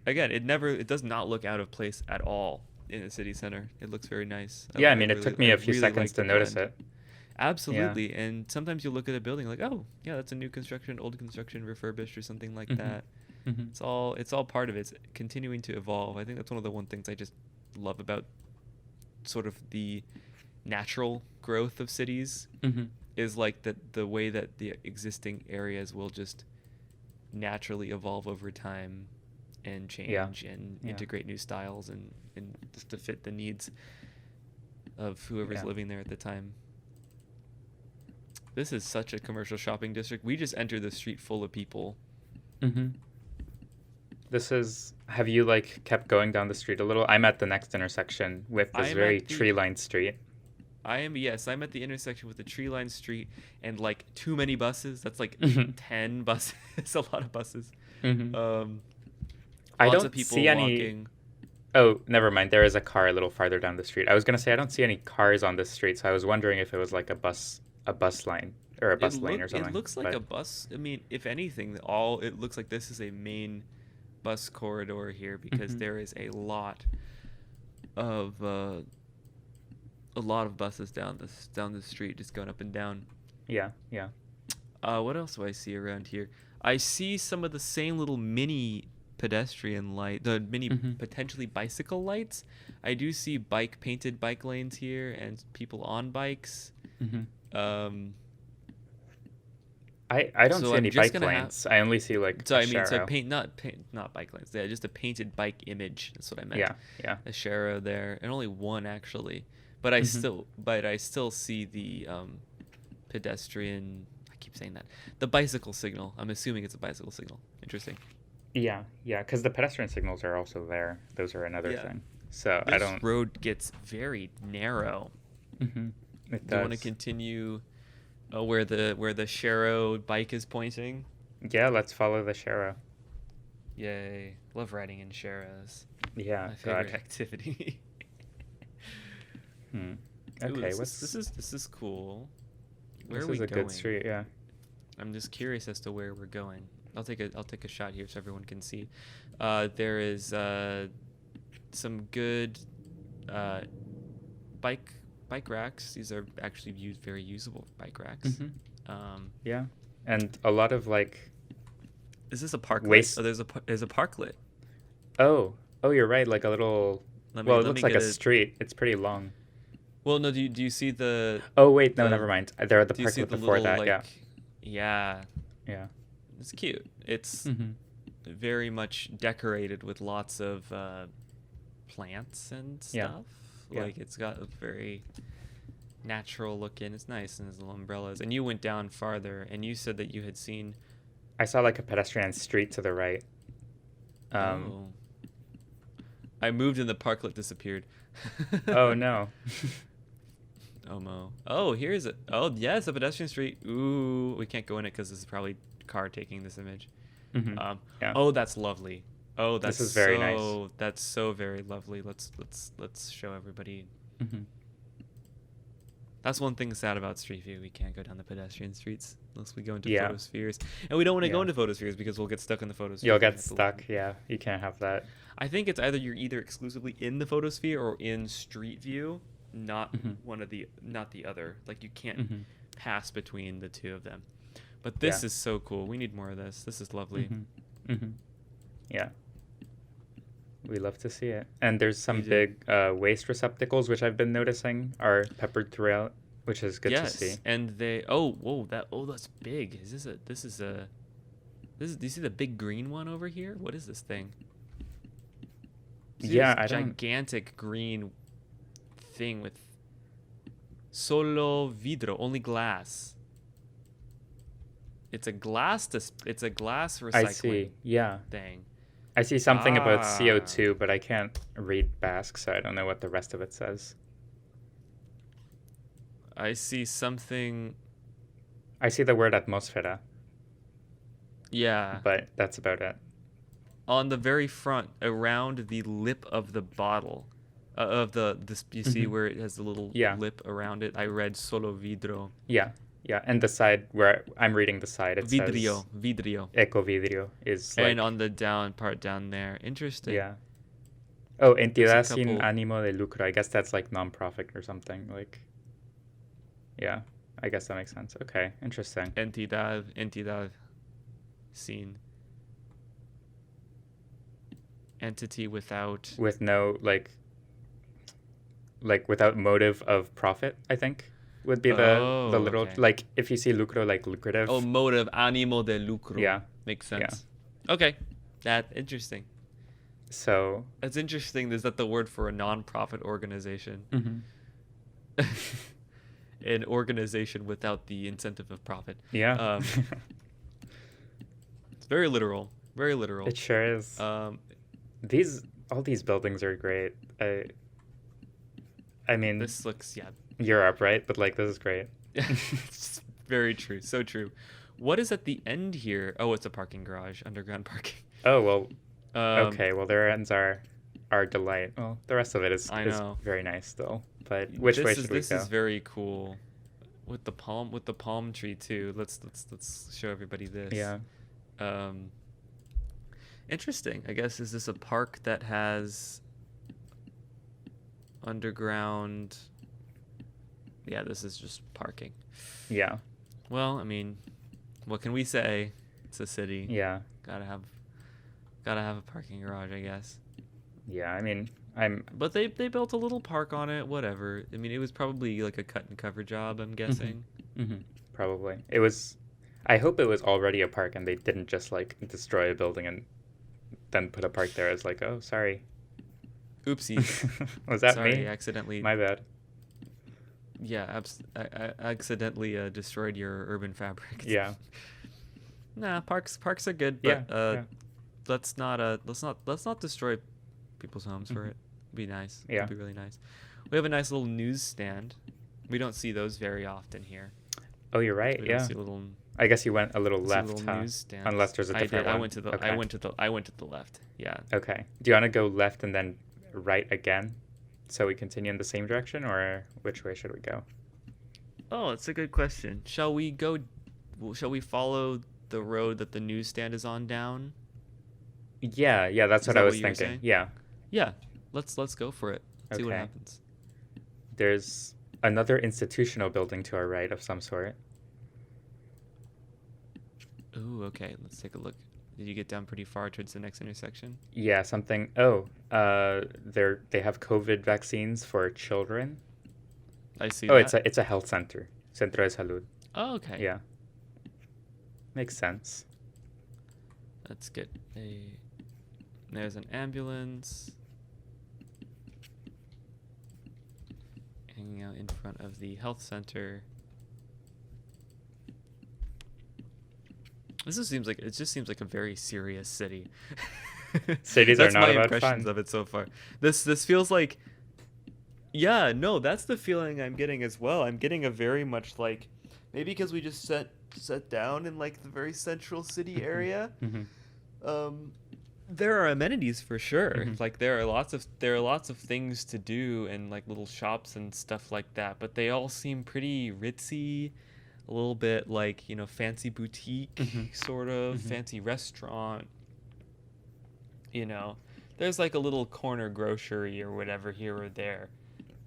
again it does not look out of place at all in the city center. It looks very nice. Yeah. I mean, it took me a few really seconds like to the notice blend. it. Yeah. Absolutely. And sometimes you look at a building like, oh yeah, that's a new construction, old construction, refurbished or something like Hmm. that. Hmm. It's all part of it. It's continuing to evolve. I think that's one of the things I just love about sort of the natural growth of cities Hmm. is like the way that the existing areas will just naturally evolve over time and Yeah. change and Yeah. integrate new styles and just to fit the needs of whoever's Yeah. living there at the time. This is such a commercial shopping district. We just entered the street full of people. Hmm. This is. Have you like kept going down the street a little? I'm at the next intersection with I this am very at the tree-lined street. I'm at the intersection with the tree-lined street and like too many buses. That's like Hmm. 10 buses. It's a lot of buses. Hmm. Um, I Lots of don't people see any. walking. Oh, never mind. There is a car a little farther down the street. I was gonna say I don't see any cars on this street, so I was wondering if it was like a bus line or a bus lane or It something. looks like a But bus. I mean, if anything, all it looks like this is a main bus corridor here because hmm, there is of a lot of buses down the street just going up and down. yeah, yeah. What else do I see around here? I see some of the same little mini pedestrian light, the mini Hmm. potentially bicycle lights. I do see painted bike lanes here and people on bikes. Hmm. Um, I don't so see I'm any just bike gonna have. lanes. I only see like So a I mean, so Sharo. not bike lanes. Yeah, just a painted bike image. That's what I meant. Yeah, yeah. A Sharo there, and only one actually. Hmm. But I still see the pedestrian. I keep saying that. The bicycle signal. I'm assuming it's a bicycle signal. Interesting. Yeah, yeah. Because the pedestrian signals are also there. Those are another Yeah. thing. So I This don't. road gets very narrow. Hmm. It Do you want to does. continue where the Sharo bike is pointing? Yeah, let's follow the Sharo. Yay! Love riding in Sharos. Yeah, My favorite God. activity. Hmm. Ooh, Okay, what's this is cool. Where this are we is a good going? street, yeah. I'm just curious as to where we're going. I'll take a shot here so everyone can see. There is some good uh, bike bike racks. These are actually very usable bike racks. Hmm. Um, Yeah. And a lot of like is this a parklet? Oh, waste. there's a parklet. Oh, oh, you're right. Like a little. Well, it Let looks me like get a it. street. It's pretty long. Well, no. Do you see Oh, wait, no, the never mind. There are the do you see parklet the before little that. Yeah, like yeah, yeah. it's cute. It's Hmm. very much decorated with lots of plants and Yeah, stuff. yeah. Like it's got a very natural look in. It's nice and there's little umbrellas. And you went down farther and you said that you had seen I saw like a pedestrian street to the right. Um. oh. I moved and the parklet disappeared. Oh no. Oh mo. Oh, here's it. Oh yes, a pedestrian street. Ooh, we can't go in it because this is probably car taking this image. Hmm. Yeah. Oh, that's lovely. Oh, This is very nice. that's so very lovely. Let's show everybody. Hmm. That's one thing sad about Street View. We can't go down the pedestrian streets unless we go into Yeah. photospheres, and we don't want to go Yeah. into photospheres because we'll get stuck in the photosphere. You'll We get have to stuck. Yeah, you can't have that. I think it's either you're either exclusively in the photosphere or in Street View, Hmm. not the other. Like you can't Hmm. pass between the two of them. But Yeah. this is so cool. We need more of this. This is lovely. Hmm. Hmm. Yeah. We love to see it. And there's We some do. big waste receptacles, which I've been noticing are peppered throughout, which is good to see. Yes, and they oh that's big. Do you see the big green one over here? What is this thing? See Yeah, this I don't. gigantic green thing with solo vidro, only glass. It's a glass I recycling see. Yeah. thing. I see something about Ah, CO2, but I can't read Basque, so I don't know what the rest of it says. I see something. I see the word atmosfera, Yeah, but that's about it. on the very front, around the lip of the bottle, of the this. You see Hmm. where it has the little Yeah. lip around it. I read solo vidro, Yeah. Yeah. And the side where I'm reading the side, it says vidrio, ecovidrio is and like, on the down part down there. Interesting. yeah. Oh, There's a entidad sin couple ánimo de lucro. I guess that's like non-profit or something. Like, yeah. I guess that makes sense. Okay. Interesting. entidad, scene, entity without. With no, like, like without motive of profit, I think would be the Oh, literal, okay. like if you see lucro like Oh, lucrative. motive, ánimo de lucro. Yeah. Makes Yeah. sense. Okay. That interesting. So, That's interesting. Is that the word for a non-profit organization? mhm. An organization without the incentive of profit. Yeah. Um, it's very literal. Very literal. It sure is. Um, These all these buildings are great. I mean, this looks, yeah. Europe, right? But like this is great. It's very true. So true. What is at the end here? Oh, it's a parking garage, underground parking. Oh, well, Um, okay. Well, their ends are our delight. Well, the rest of it I is know. very nice still. But which way should we This is go? very cool. With the palm tree too. Let's show everybody this. Yeah. Um, Interesting. I guess is this a park that has underground? Yeah, this is just parking. Yeah. Well, I mean, what can we say? It's a city. Yeah. Gotta have gotta have a parking garage, I guess. Yeah. I mean, I'm But they built a little park on it. Whatever. I mean, it was probably like a cut and cover job. I'm mhm, guessing. mhm, probably. It was I hope it was already a park and they didn't just like destroy a building and then put a park there as like, "Oh, sorry." Oopsies. Was that Sorry, me? accidentally. My bad. Yeah, I accidentally destroyed your urban fabric. Yeah. Nah, parks are good, Yeah. but Yeah. let's not destroy people's homes for Mhm. it. Be nice. Yeah. It'd be really nice. We have a nice little newsstand. We don't see those very often here. Oh, you're right. We don't Yeah. see little I guess you went a little see left, little huh? newsstands. Unless there's a I different did. one. Okay. I went to the left. Yeah. Okay. Do you want to go left and then right again? So we continue in the same direction, or which way should we go? Oh, it's a good question. Shall we follow the road that the newsstand is on down? Yeah, yeah, that's Is what I that was what you were thinking. saying? Yeah. Yeah. Let's go for it. See what Okay. happens. There's another institutional building to our right of some sort. Ooh, okay. Let's take a look. Did you get down pretty far towards the next intersection? Yeah, something. Oh, they have COVID vaccines for children. I see Oh, that. it's a health center. Centro de Salud. Oh, okay. Yeah. Makes sense. That's good. There's an ambulance hanging out in front of the health center. It just seems like a very serious city. Cities are That's not my about impressions fun. of it so far. This feels like, yeah, no, that's the feeling I'm getting as well. I'm getting a very much like, maybe because we just set down in like the very central city area. Hmm. There are amenities for sure. Mhm. Like there are lots of things to do and like little shops and stuff like that, but they all seem pretty ritzy, a little bit like, fancy boutique Mhm. sort of, Mhm. fancy restaurant. You know, there's like a little corner grocery or whatever here or there.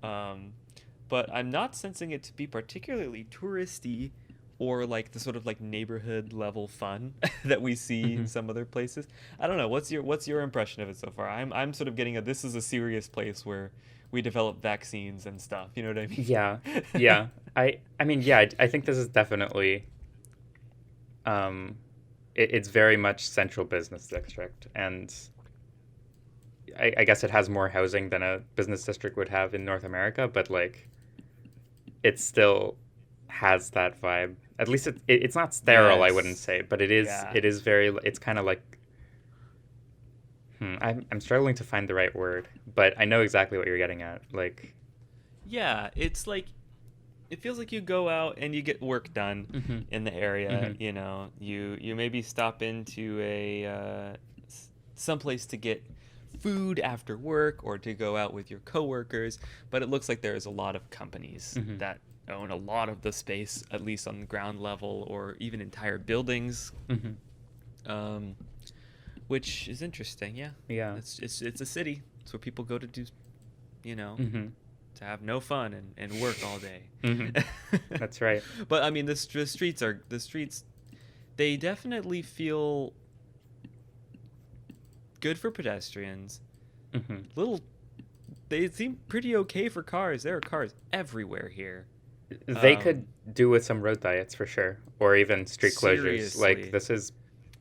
Um, but I'm not sensing it to be particularly touristy or like the sort of like neighborhood level fun that we see in Mhm. some other places. I don't know. What's your impression of it so far? I'm sort of getting this is a serious place where we develop vaccines and stuff. You know what I mean? Yeah, yeah. I mean, yeah. I think this is definitely. Um, it's very much central business district, and I guess it has more housing than a business district would have in North America, but like, it still has that vibe. At least it's not sterile, I wouldn't Yes. say, but Yeah. it is very. It's kind of like. I'm struggling to find the right word, but I know exactly what you're getting at. Like. Yeah, it's like it feels like you go out and you get work done Hmm. in the area. Hmm. You maybe stop into a someplace to get food after work or to go out with your coworkers, but it looks like there's a lot of companies Hmm. that own a lot of the space, at least on the ground level or even entire buildings, Hmm. um, which is interesting. Yeah, Yeah. it's a city. It's where people go to do, you know, Hmm. to have no fun and work all day. Hmm. That's right. But I mean, the streets. They definitely feel good for pedestrians. Hmm. Little, they seem pretty okay for cars. There are cars everywhere here. They could Um, do with some road diets for sure, or even street closures. Like Seriously.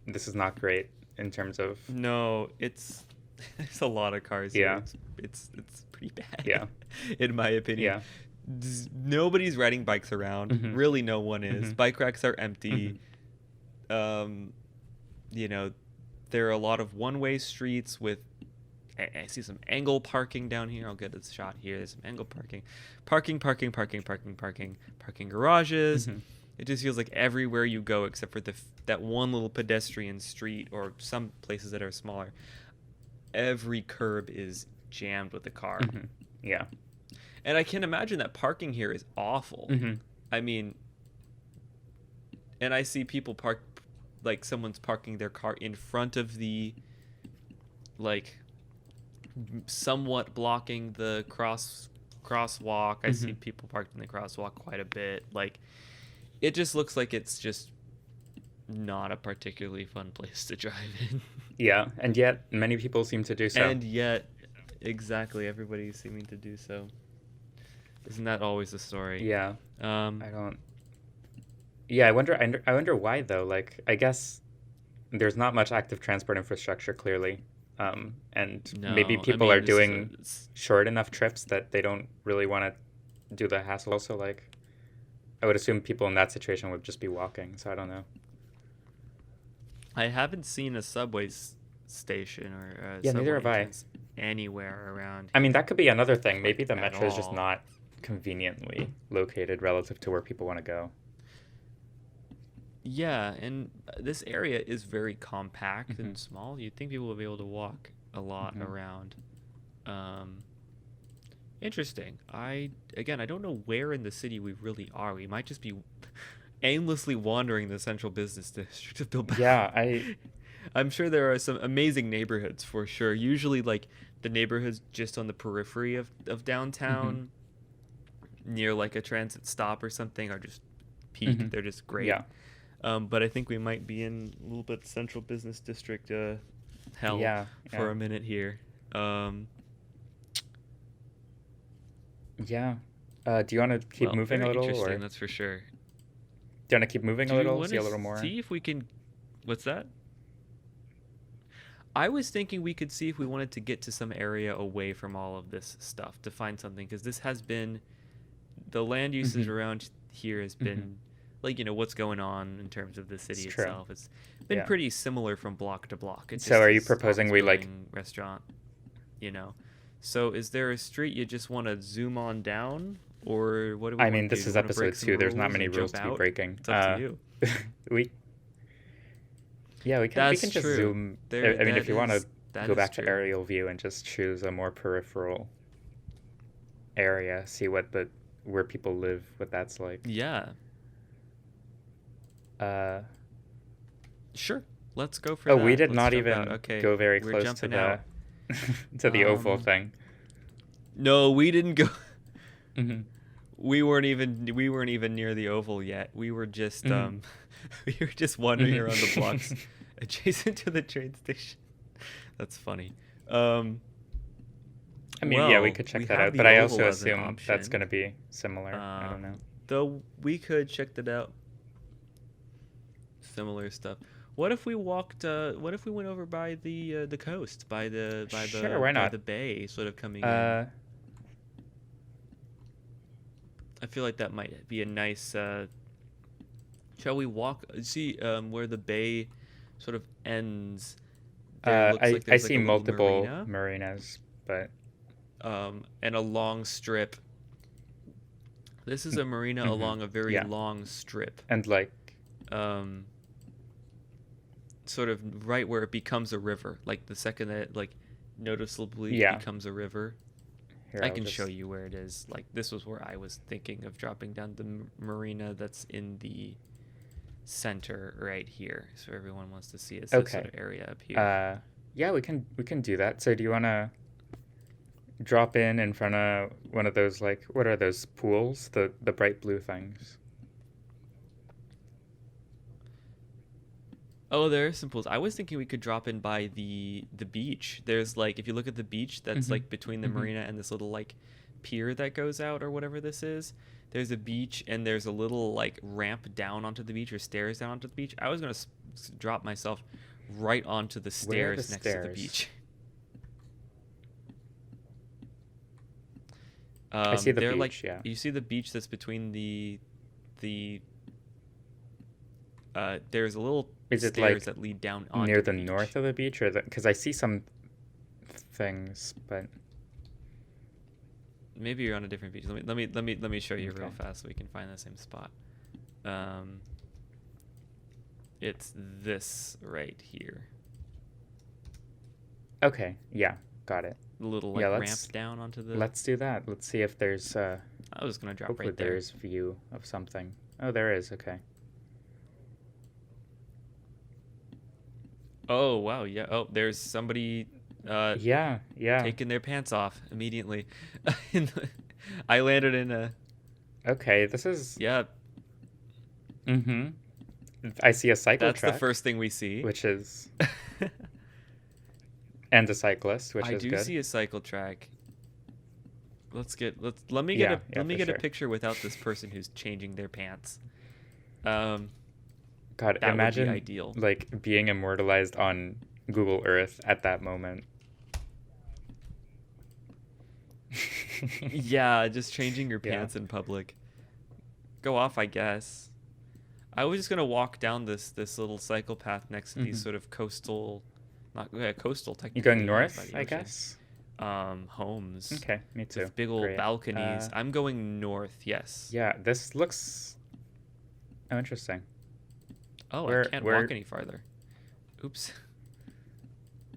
this is not great in terms of No, it's there's a lot of cars here. yeah, It's pretty bad yeah, in my opinion. yeah. Nobody's riding bikes around. Mhm. Really, no one is. Mhm. Bike racks are empty. Mhm. Um, you know, there are a lot of one-way streets with. I see some angle parking down here. I'll get a shot here. There's some angle parking, parking garages. Mhm. It just feels like everywhere you go, except for that one little pedestrian street or some places that are smaller, every curb is jammed with a car. Mhm. Yeah. And I can imagine that parking here is awful. Mhm. I mean, and I see people park like someone's parking their car in front of the like somewhat blocking the crosswalk. I see Mhm. people parked in the crosswalk quite a bit. Like it just looks like it's just not a particularly fun place to drive in. Yeah, and yet many people seem to do so. And yet exactly everybody's seeming to do so. Isn't that always the story? Yeah, Um I don't. Yeah, I wonder why though. Like, I guess there's not much active transport infrastructure clearly, and maybe no, I people are mean this is doing short enough trips that they don't really want to do the hassle. Also, like, I would assume people in that situation would just be walking. So I don't know. I haven't seen a subway station or a Yeah, neither subway have I. entrance anywhere around I mean, here, that could be another thing. Maybe like the at metro is just all. not conveniently located relative to where people want to go. Yeah, and this area is very compact Hmm. and small. You'd think people would be able to walk a lot Hmm. around. Um, Interesting. I don't know where in the city we really are. We might just be aimlessly wandering the central business district of Bilbao. Yeah, I. I'm sure there are some amazing neighborhoods for sure. Usually, like the neighborhoods just on the periphery of Hmm. downtown, near like a transit stop or something, are just peak. Hmm. They're just great. Yeah, But I think we might be in a little bit central business district hell yeah, for yeah, a minute here. Um, yeah. Do you want to keep well, moving a very little, or interesting, do that's for sure. you want to keep moving a Do you little? want See to a little more? see if we can? What's that? I was thinking we could see if we wanted to get to some area away from all of this stuff to find something because this has been the land usage Hmm. around here has Hmm. been like what's going on in terms of the It's city true. itself. It's been Yeah. pretty similar from block to block. It So just are you is proposing office we like? building, restaurant, you know. So is there a street you just want to zoom on down, or what do we I want mean, to do? this Do you is want to break episode some 2. There's not rules many and rules jump to be out? breaking. It's up to you. We Yeah, we can That's just true. zoom. There, I mean, if that you want to is that go is back to true. aerial view and just choose a more peripheral area, see where people live, what that's like. Yeah, Uh, sure. Let's go for oh, we that. did Let's not jump out. even Okay, go very we're close to jumping out. the to the oval Um, thing. no, we didn't go. Hmm. We weren't even near the oval yet. We were just Hmm. we were just wandering Hmm. around the blocks adjacent to the train station. That's funny. Um, I mean, yeah, we well, could we check that have out, the but I oval also as an assume that's going option. to be similar. I don't know. Um, though we could check that out. Similar stuff. What if we walked? What if we went over by the coast, by the by Sure, the why by not? the bay, sort of coming in? Uh, I feel like that might be a nice. Shall we walk? See where the bay sort of ends. There looks I like I there's like see a little multiple marina, marinas, but and a long strip. This is a marina hmm, along a very yeah, long strip, and like um, sort of right where it becomes a river. Like the second that it, like noticeably yeah. becomes a river. Here, I I'll can show just. you where it is. Like this was where I was thinking of dropping down the marina that's in the center right here. So everyone wants to see it's this sort Okay. of area up here. Uh, yeah, we can do that. So do you want to drop in front of one of those, like, what are those pools? The bright blue things. Oh, there are some pools. I was thinking we could drop in by the beach. There's like, if you look at the beach that's Mm-hmm. like between the Mm-hmm. marina and this little like pier that goes out or whatever this is. There's a beach and there's a little like ramp down onto the beach or stairs down onto the beach. I was gonna drop myself right onto the Where are the stairs next to the stairs? beach. I see the They're like, beach, yeah. you see the beach that's between the there's a little Is it stairs like that lead down onto near the the north beach. of the beach, or the? Because I see some things, but Maybe you're on a different beach. Let me show you okay. real fast so we can find the same spot. Um, it's this right here. Okay, yeah, got it. The little Yeah, like ramp down onto the. let's do that. Let's see if there's I was gonna drop hopefully right there. there's view of something. Oh, there is. Okay. Oh wow, yeah. Oh, there's somebody Yeah, yeah. taking their pants off immediately. I landed in a Okay, this is. yeah. Mm-hmm. I see a cycle That's the track, first thing we see. which is, and a cyclist, which I is do good. see a cycle track. Let me get Yeah, a yeah, let me for get a sure. picture without this person who's changing their pants. Um, God, that would be imagine ideal. like being immortalized on Google Earth at that moment. Yeah, just changing your Yeah. pants in public. Go off, I guess. I was just gonna walk down this little cycle path next to these Hmm. sort of coastal, not coastal You technically, going they're not by north, the I ocean. guess? Homes Okay, me too. with big old Great. balconies. I'm going north. Yes. Yeah, this looks oh interesting. Oh, I Where can't where walk any farther. Oops.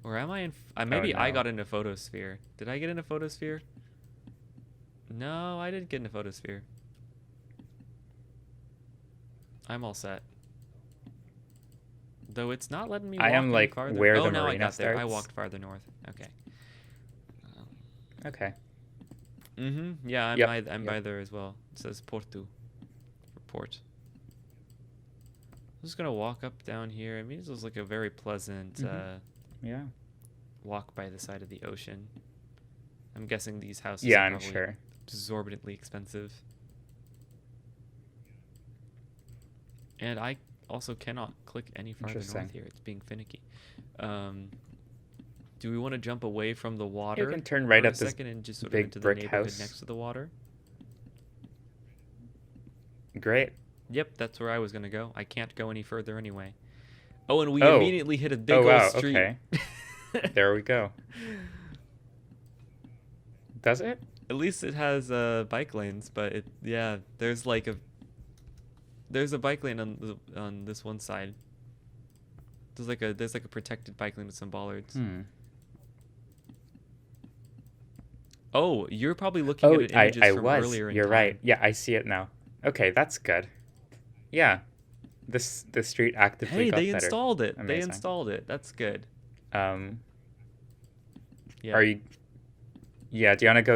Where am I in? oh Maybe I no. got into photosphere. Did I get into photosphere? No, I didn't get into photosphere. I'm all set. Though it's not letting me I walk am any like farther. where Oh, the now I marina got there. I starts. walked farther north. Okay. Um, Okay. Yeah, Yep. I'm Yep. by there as well. It says Porto for port. I'm just gonna walk up down here. I mean, this was like a very pleasant Yeah. walk by the side of the ocean. I'm guessing these houses Yeah, are I'm probably sure. exorbitantly expensive. And I also cannot click any farther Interesting. north here. It's being finicky. Do we want to jump away from the You water can turn right for a up this second and just sort of big into the brick neighborhood house. next to the water? Great. Yep, that's where I was gonna go. I can't go any further anyway. Oh, and we Oh. immediately hit a big Oh old wow, street. okay. There we go. Does it? At least it has bike lanes, but there's like there's a bike lane on this one side. There's like a protected bike lane with some bollards. Oh, you're probably looking Oh, at images I from was. earlier in You're time. right. Yeah, I see it now. Okay, that's good. Yeah. The street actively Hey, got they better. installed it. They Amazing. installed it. That's good. Um, Yeah. are you? Yeah. Do you want to go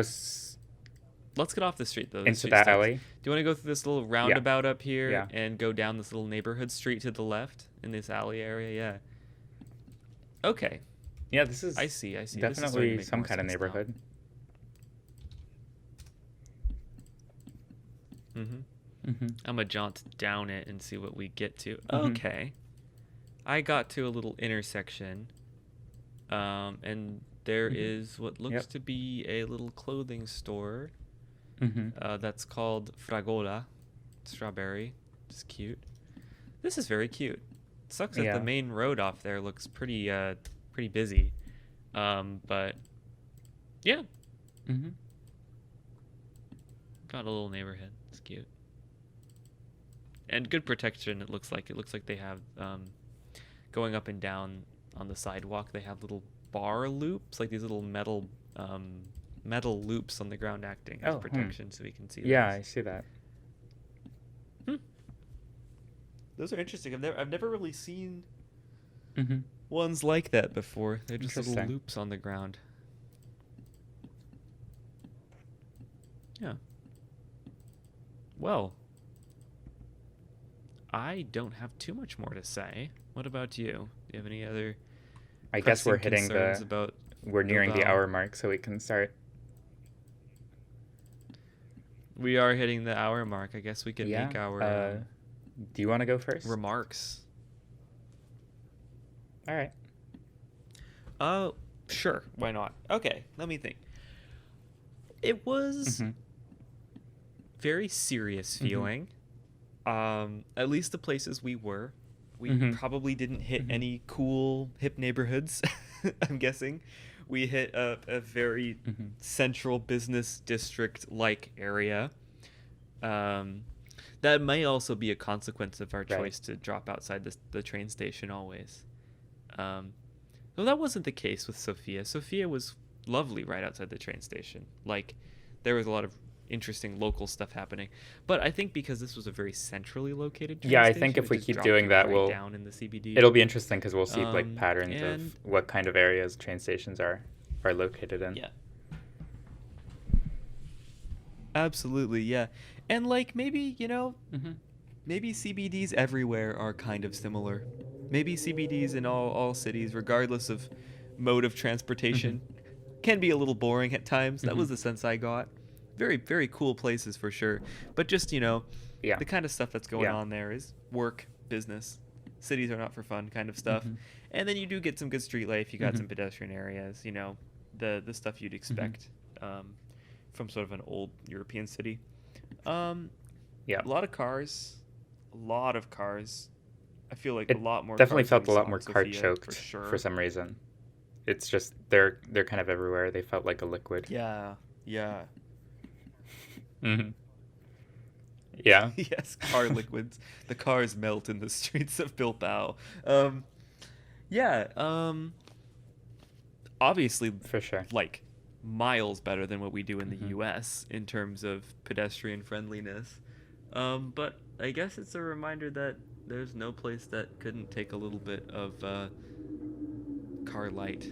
Let's get off the street though. The into street that sucks. alley? Do you want to go through this little roundabout up here Yeah. and go down this little neighborhood street to the left in this alley area? Yeah. Okay. Yeah, this is I see. This is starting to definitely make some more kind of sense now. neighborhood. I'm gonna jaunt down it and see what we get to. Mhm. Okay. I got to a little intersection. And there is what looks Yep. to be a little clothing store. Mm-hmm. That's called Fragola. Strawberry. It's cute. This is very cute. Sucks that Yeah. the main road off there looks pretty busy. But yeah, Mm-hmm. got a little neighborhood. It's cute. And good protection, it looks like. It looks like they have going up and down on the sidewalk, they have little bar loops, like these little metal loops on the ground acting as protection so we can see Yeah, I those. see that. Those are interesting. I've never really seen Mm-hmm. ones like that before. They're just little Interesting. loops on the ground. Yeah. Well, I don't have too much more to say. What about you? Do you have any other I guess pressing concerns about we're nearing the Bilbao? hour mark, so we can start. We are hitting the hour mark. I guess we can Yeah. make our Do you want to go first? remarks. All right. Oh, sure. Why not? Okay, let me think. It was Mm-hmm. very serious Mm-hmm. feeling. At least the places we were. We Mm-hmm. probably didn't hit Mm-hmm. any cool hip neighborhoods, I'm guessing. We hit a very Mm-hmm. central business district like area. Um, that may also be a consequence of our Right. choice to drop outside the train station always. Um, though that wasn't the case with Sophia. Sophia was lovely right outside the train station. Like, there was a lot of interesting local stuff happening. But I think because this was a very centrally located Yeah, train I think station, if it we just keep dropped doing you that, right down in the CBD. it'll be interesting because we'll see like patterns of And what kind of areas train stations are located in. yeah, absolutely, yeah. And like maybe, Mm-hmm. maybe CBDs everywhere are kind of similar. Maybe CBDs in all cities, regardless of mode of Mm-hmm. transportation, can be a little boring at times. That Mm-hmm. was the sense I got. Very, very cool places for sure. But just, Yeah. the kind of stuff that's going Yeah. on there is work, business. Cities are not for fun kind of stuff. Mm-hmm. And then you do get some good street life. You got Mm-hmm. some pedestrian areas, the stuff you'd Mm-hmm. expect um, from sort of an old European city. Um, Yeah. a lot of cars. A lot of cars. I feel like a It lot more definitely cars than felt we a lot saw more in car Sofia, for choked for sure. some reason. It's just they're kind of everywhere. They felt like a liquid. Yeah, yeah. Mm-hmm. Yeah, Yes, car liquids. The cars melt in the streets of Bilbao. Um, yeah, obviously, for sure. like, miles better than what we do in the Mm-hmm. US in terms of pedestrian friendliness. But I guess it's a reminder that there's no place that couldn't take a little bit of car light,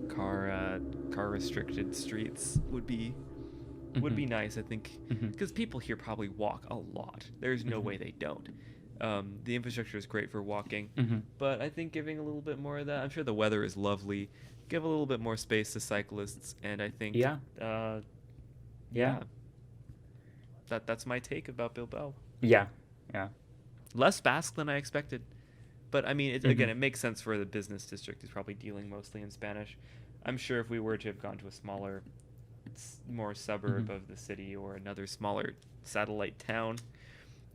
car car restricted streets would Mm-hmm. be nice, I think, Mm-hmm. because people here probably walk a lot. There's no Mm-hmm. way they don't. The infrastructure is great for walking, Mm-hmm. but I think giving a little bit more of that. I'm sure the weather is lovely. Give a little bit more space to cyclists, and I think, Yeah. Yeah. yeah, that's my take about Bilbao. Yeah. Yeah. Less Basque than I expected, but I mean, Mm-hmm. again, it makes sense for the business district is probably dealing mostly in Spanish. I'm sure if we were to have gone to a smaller, more suburb Mm-hmm. of the city or another smaller satellite town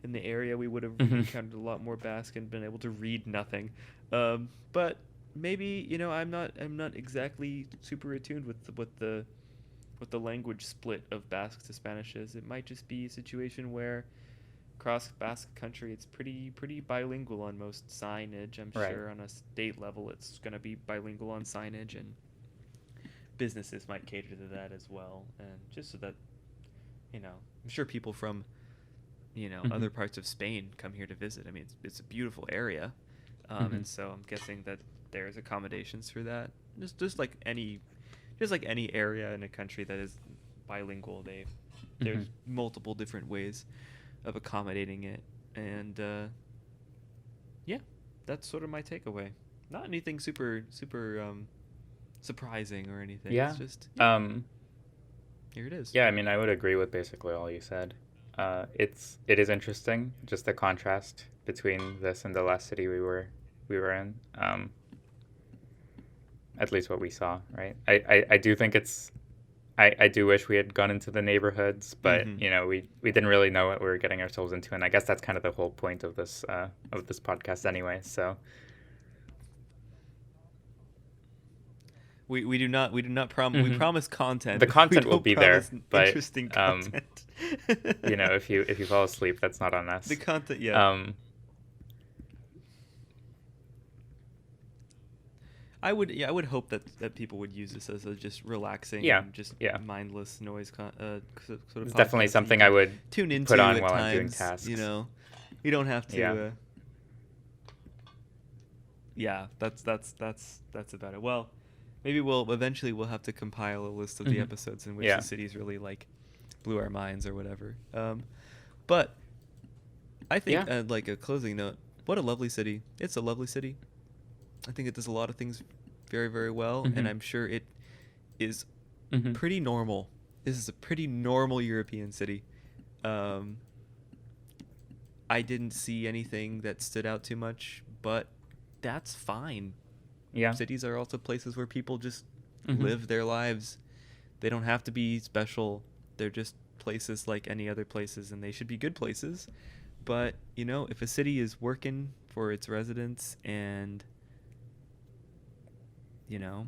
in the area, we would have Mm-hmm. encountered a lot more Basque and been able to read nothing. But maybe I'm not exactly super attuned with what the language split of Basque to Spanish is. It might just be a situation where across Basque country it's pretty bilingual on most signage. I'm Right. sure on a state level it's going to be bilingual on signage, and businesses might cater to that as well, and just so that I'm sure people from Mm-hmm. other parts of Spain come here to visit. I mean, it's a beautiful area, Mm-hmm. and so I'm guessing that there's accommodations for that. Just like any area in a country that is bilingual, Mm-hmm. there's multiple different ways of accommodating it, and yeah, that's sort of my takeaway. Not anything super surprising or anything. Yeah. It's just Um. here it is. Yeah. I mean, I would agree with basically all you said. It is interesting, just the contrast between this and the last city we were in. At least what we saw, right? I do think I do wish we had gone into the neighborhoods, but Mhm. we didn't really know what we were getting ourselves into, and I guess that's kind of the whole point of this podcast anyway. So We do not we Mhm. promise content. The We content will don't be there, promise but interesting content. if you fall asleep, that's not on us. The content, yeah. I would hope that people would use this as a just relaxing Yeah, and just yeah. mindless noise sort of It's podcast definitely that you something can I would tune into put on at while times. I'm doing tasks. You don't have to. Yeah. Yeah, that's about it. Well, maybe we'll have to compile a list of the Mhm. episodes in which Yeah. the cities really like blew our minds or whatever. But I think Yeah. like a closing note, what a lovely city. It's a lovely city. I think it does a lot of things very, very well, and Mm-hmm. I'm sure it is Mm-hmm. pretty normal. This is a pretty normal European city. Um, I didn't see anything that stood out too much, but that's fine. Yeah. Cities are also places where people just Mm-hmm. live their lives. They don't have to be special. They're just places like any other places, and they should be good places. But, if a city is working for its residents and, you know,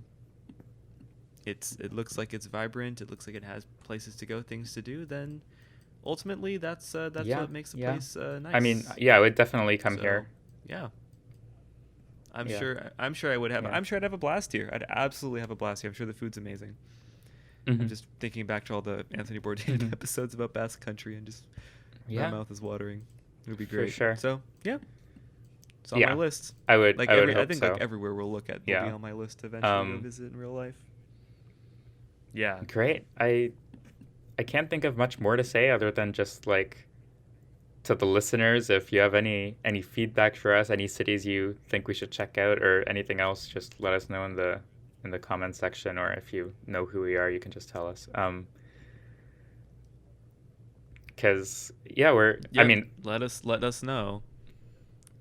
it looks like it's vibrant, it looks like it has places to go, things to do, then ultimately that's Yeah. what makes a Yeah. place I mean, nice. yeah, I would definitely come So, here. yeah. Yeah. I'm sure I would have Yeah. I'm sure I'd have a blast here. I'd absolutely have a blast here. I'm sure the food's amazing. I'm Mm-hmm. just thinking back to all the Anthony Bourdain Mm-hmm. episodes about Basque Country, and just my Yeah, mouth is watering. It would be for great. sure. So, yeah, it's on my Yeah. list. I would I hope think like so. everywhere we'll look at will be Yeah. on my list to eventually go Um, visit in real life. Yeah. Great. I can't think of much more to say other than just like to the listeners, if you have any feedback for us, any cities you think we should check out or anything else, just let us know in the comment section, or if you know who we are, you can just tell us. Because yeah, I Yep. mean, Let us know.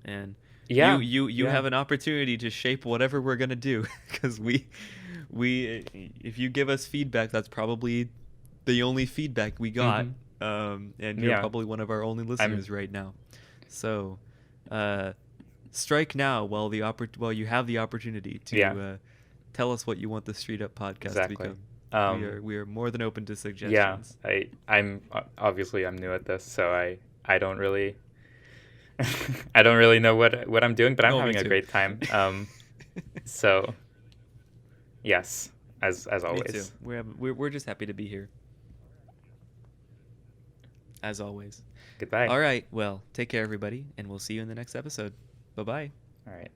And yeah, you yeah. have an opportunity to shape whatever we're going to do, cuz we if you give us feedback, that's probably the only feedback we got. Mm-hmm. And you're Yeah, probably one of our only I'm listeners right now. So, uh, strike now while you have the opportunity yeah, to tell us what you want the Street Up podcast to exactly. become. Um, We are more than open to yeah, suggestions. I'm obviously I'm new at this, so I don't really I don't really know what I'm doing, but I'm Oh, me having a too. great time. So yes, as Me too. always. We're just happy to be here, as always. Goodbye. All right. Well, take care, everybody, and we'll see you in the next episode. Bye bye. All right.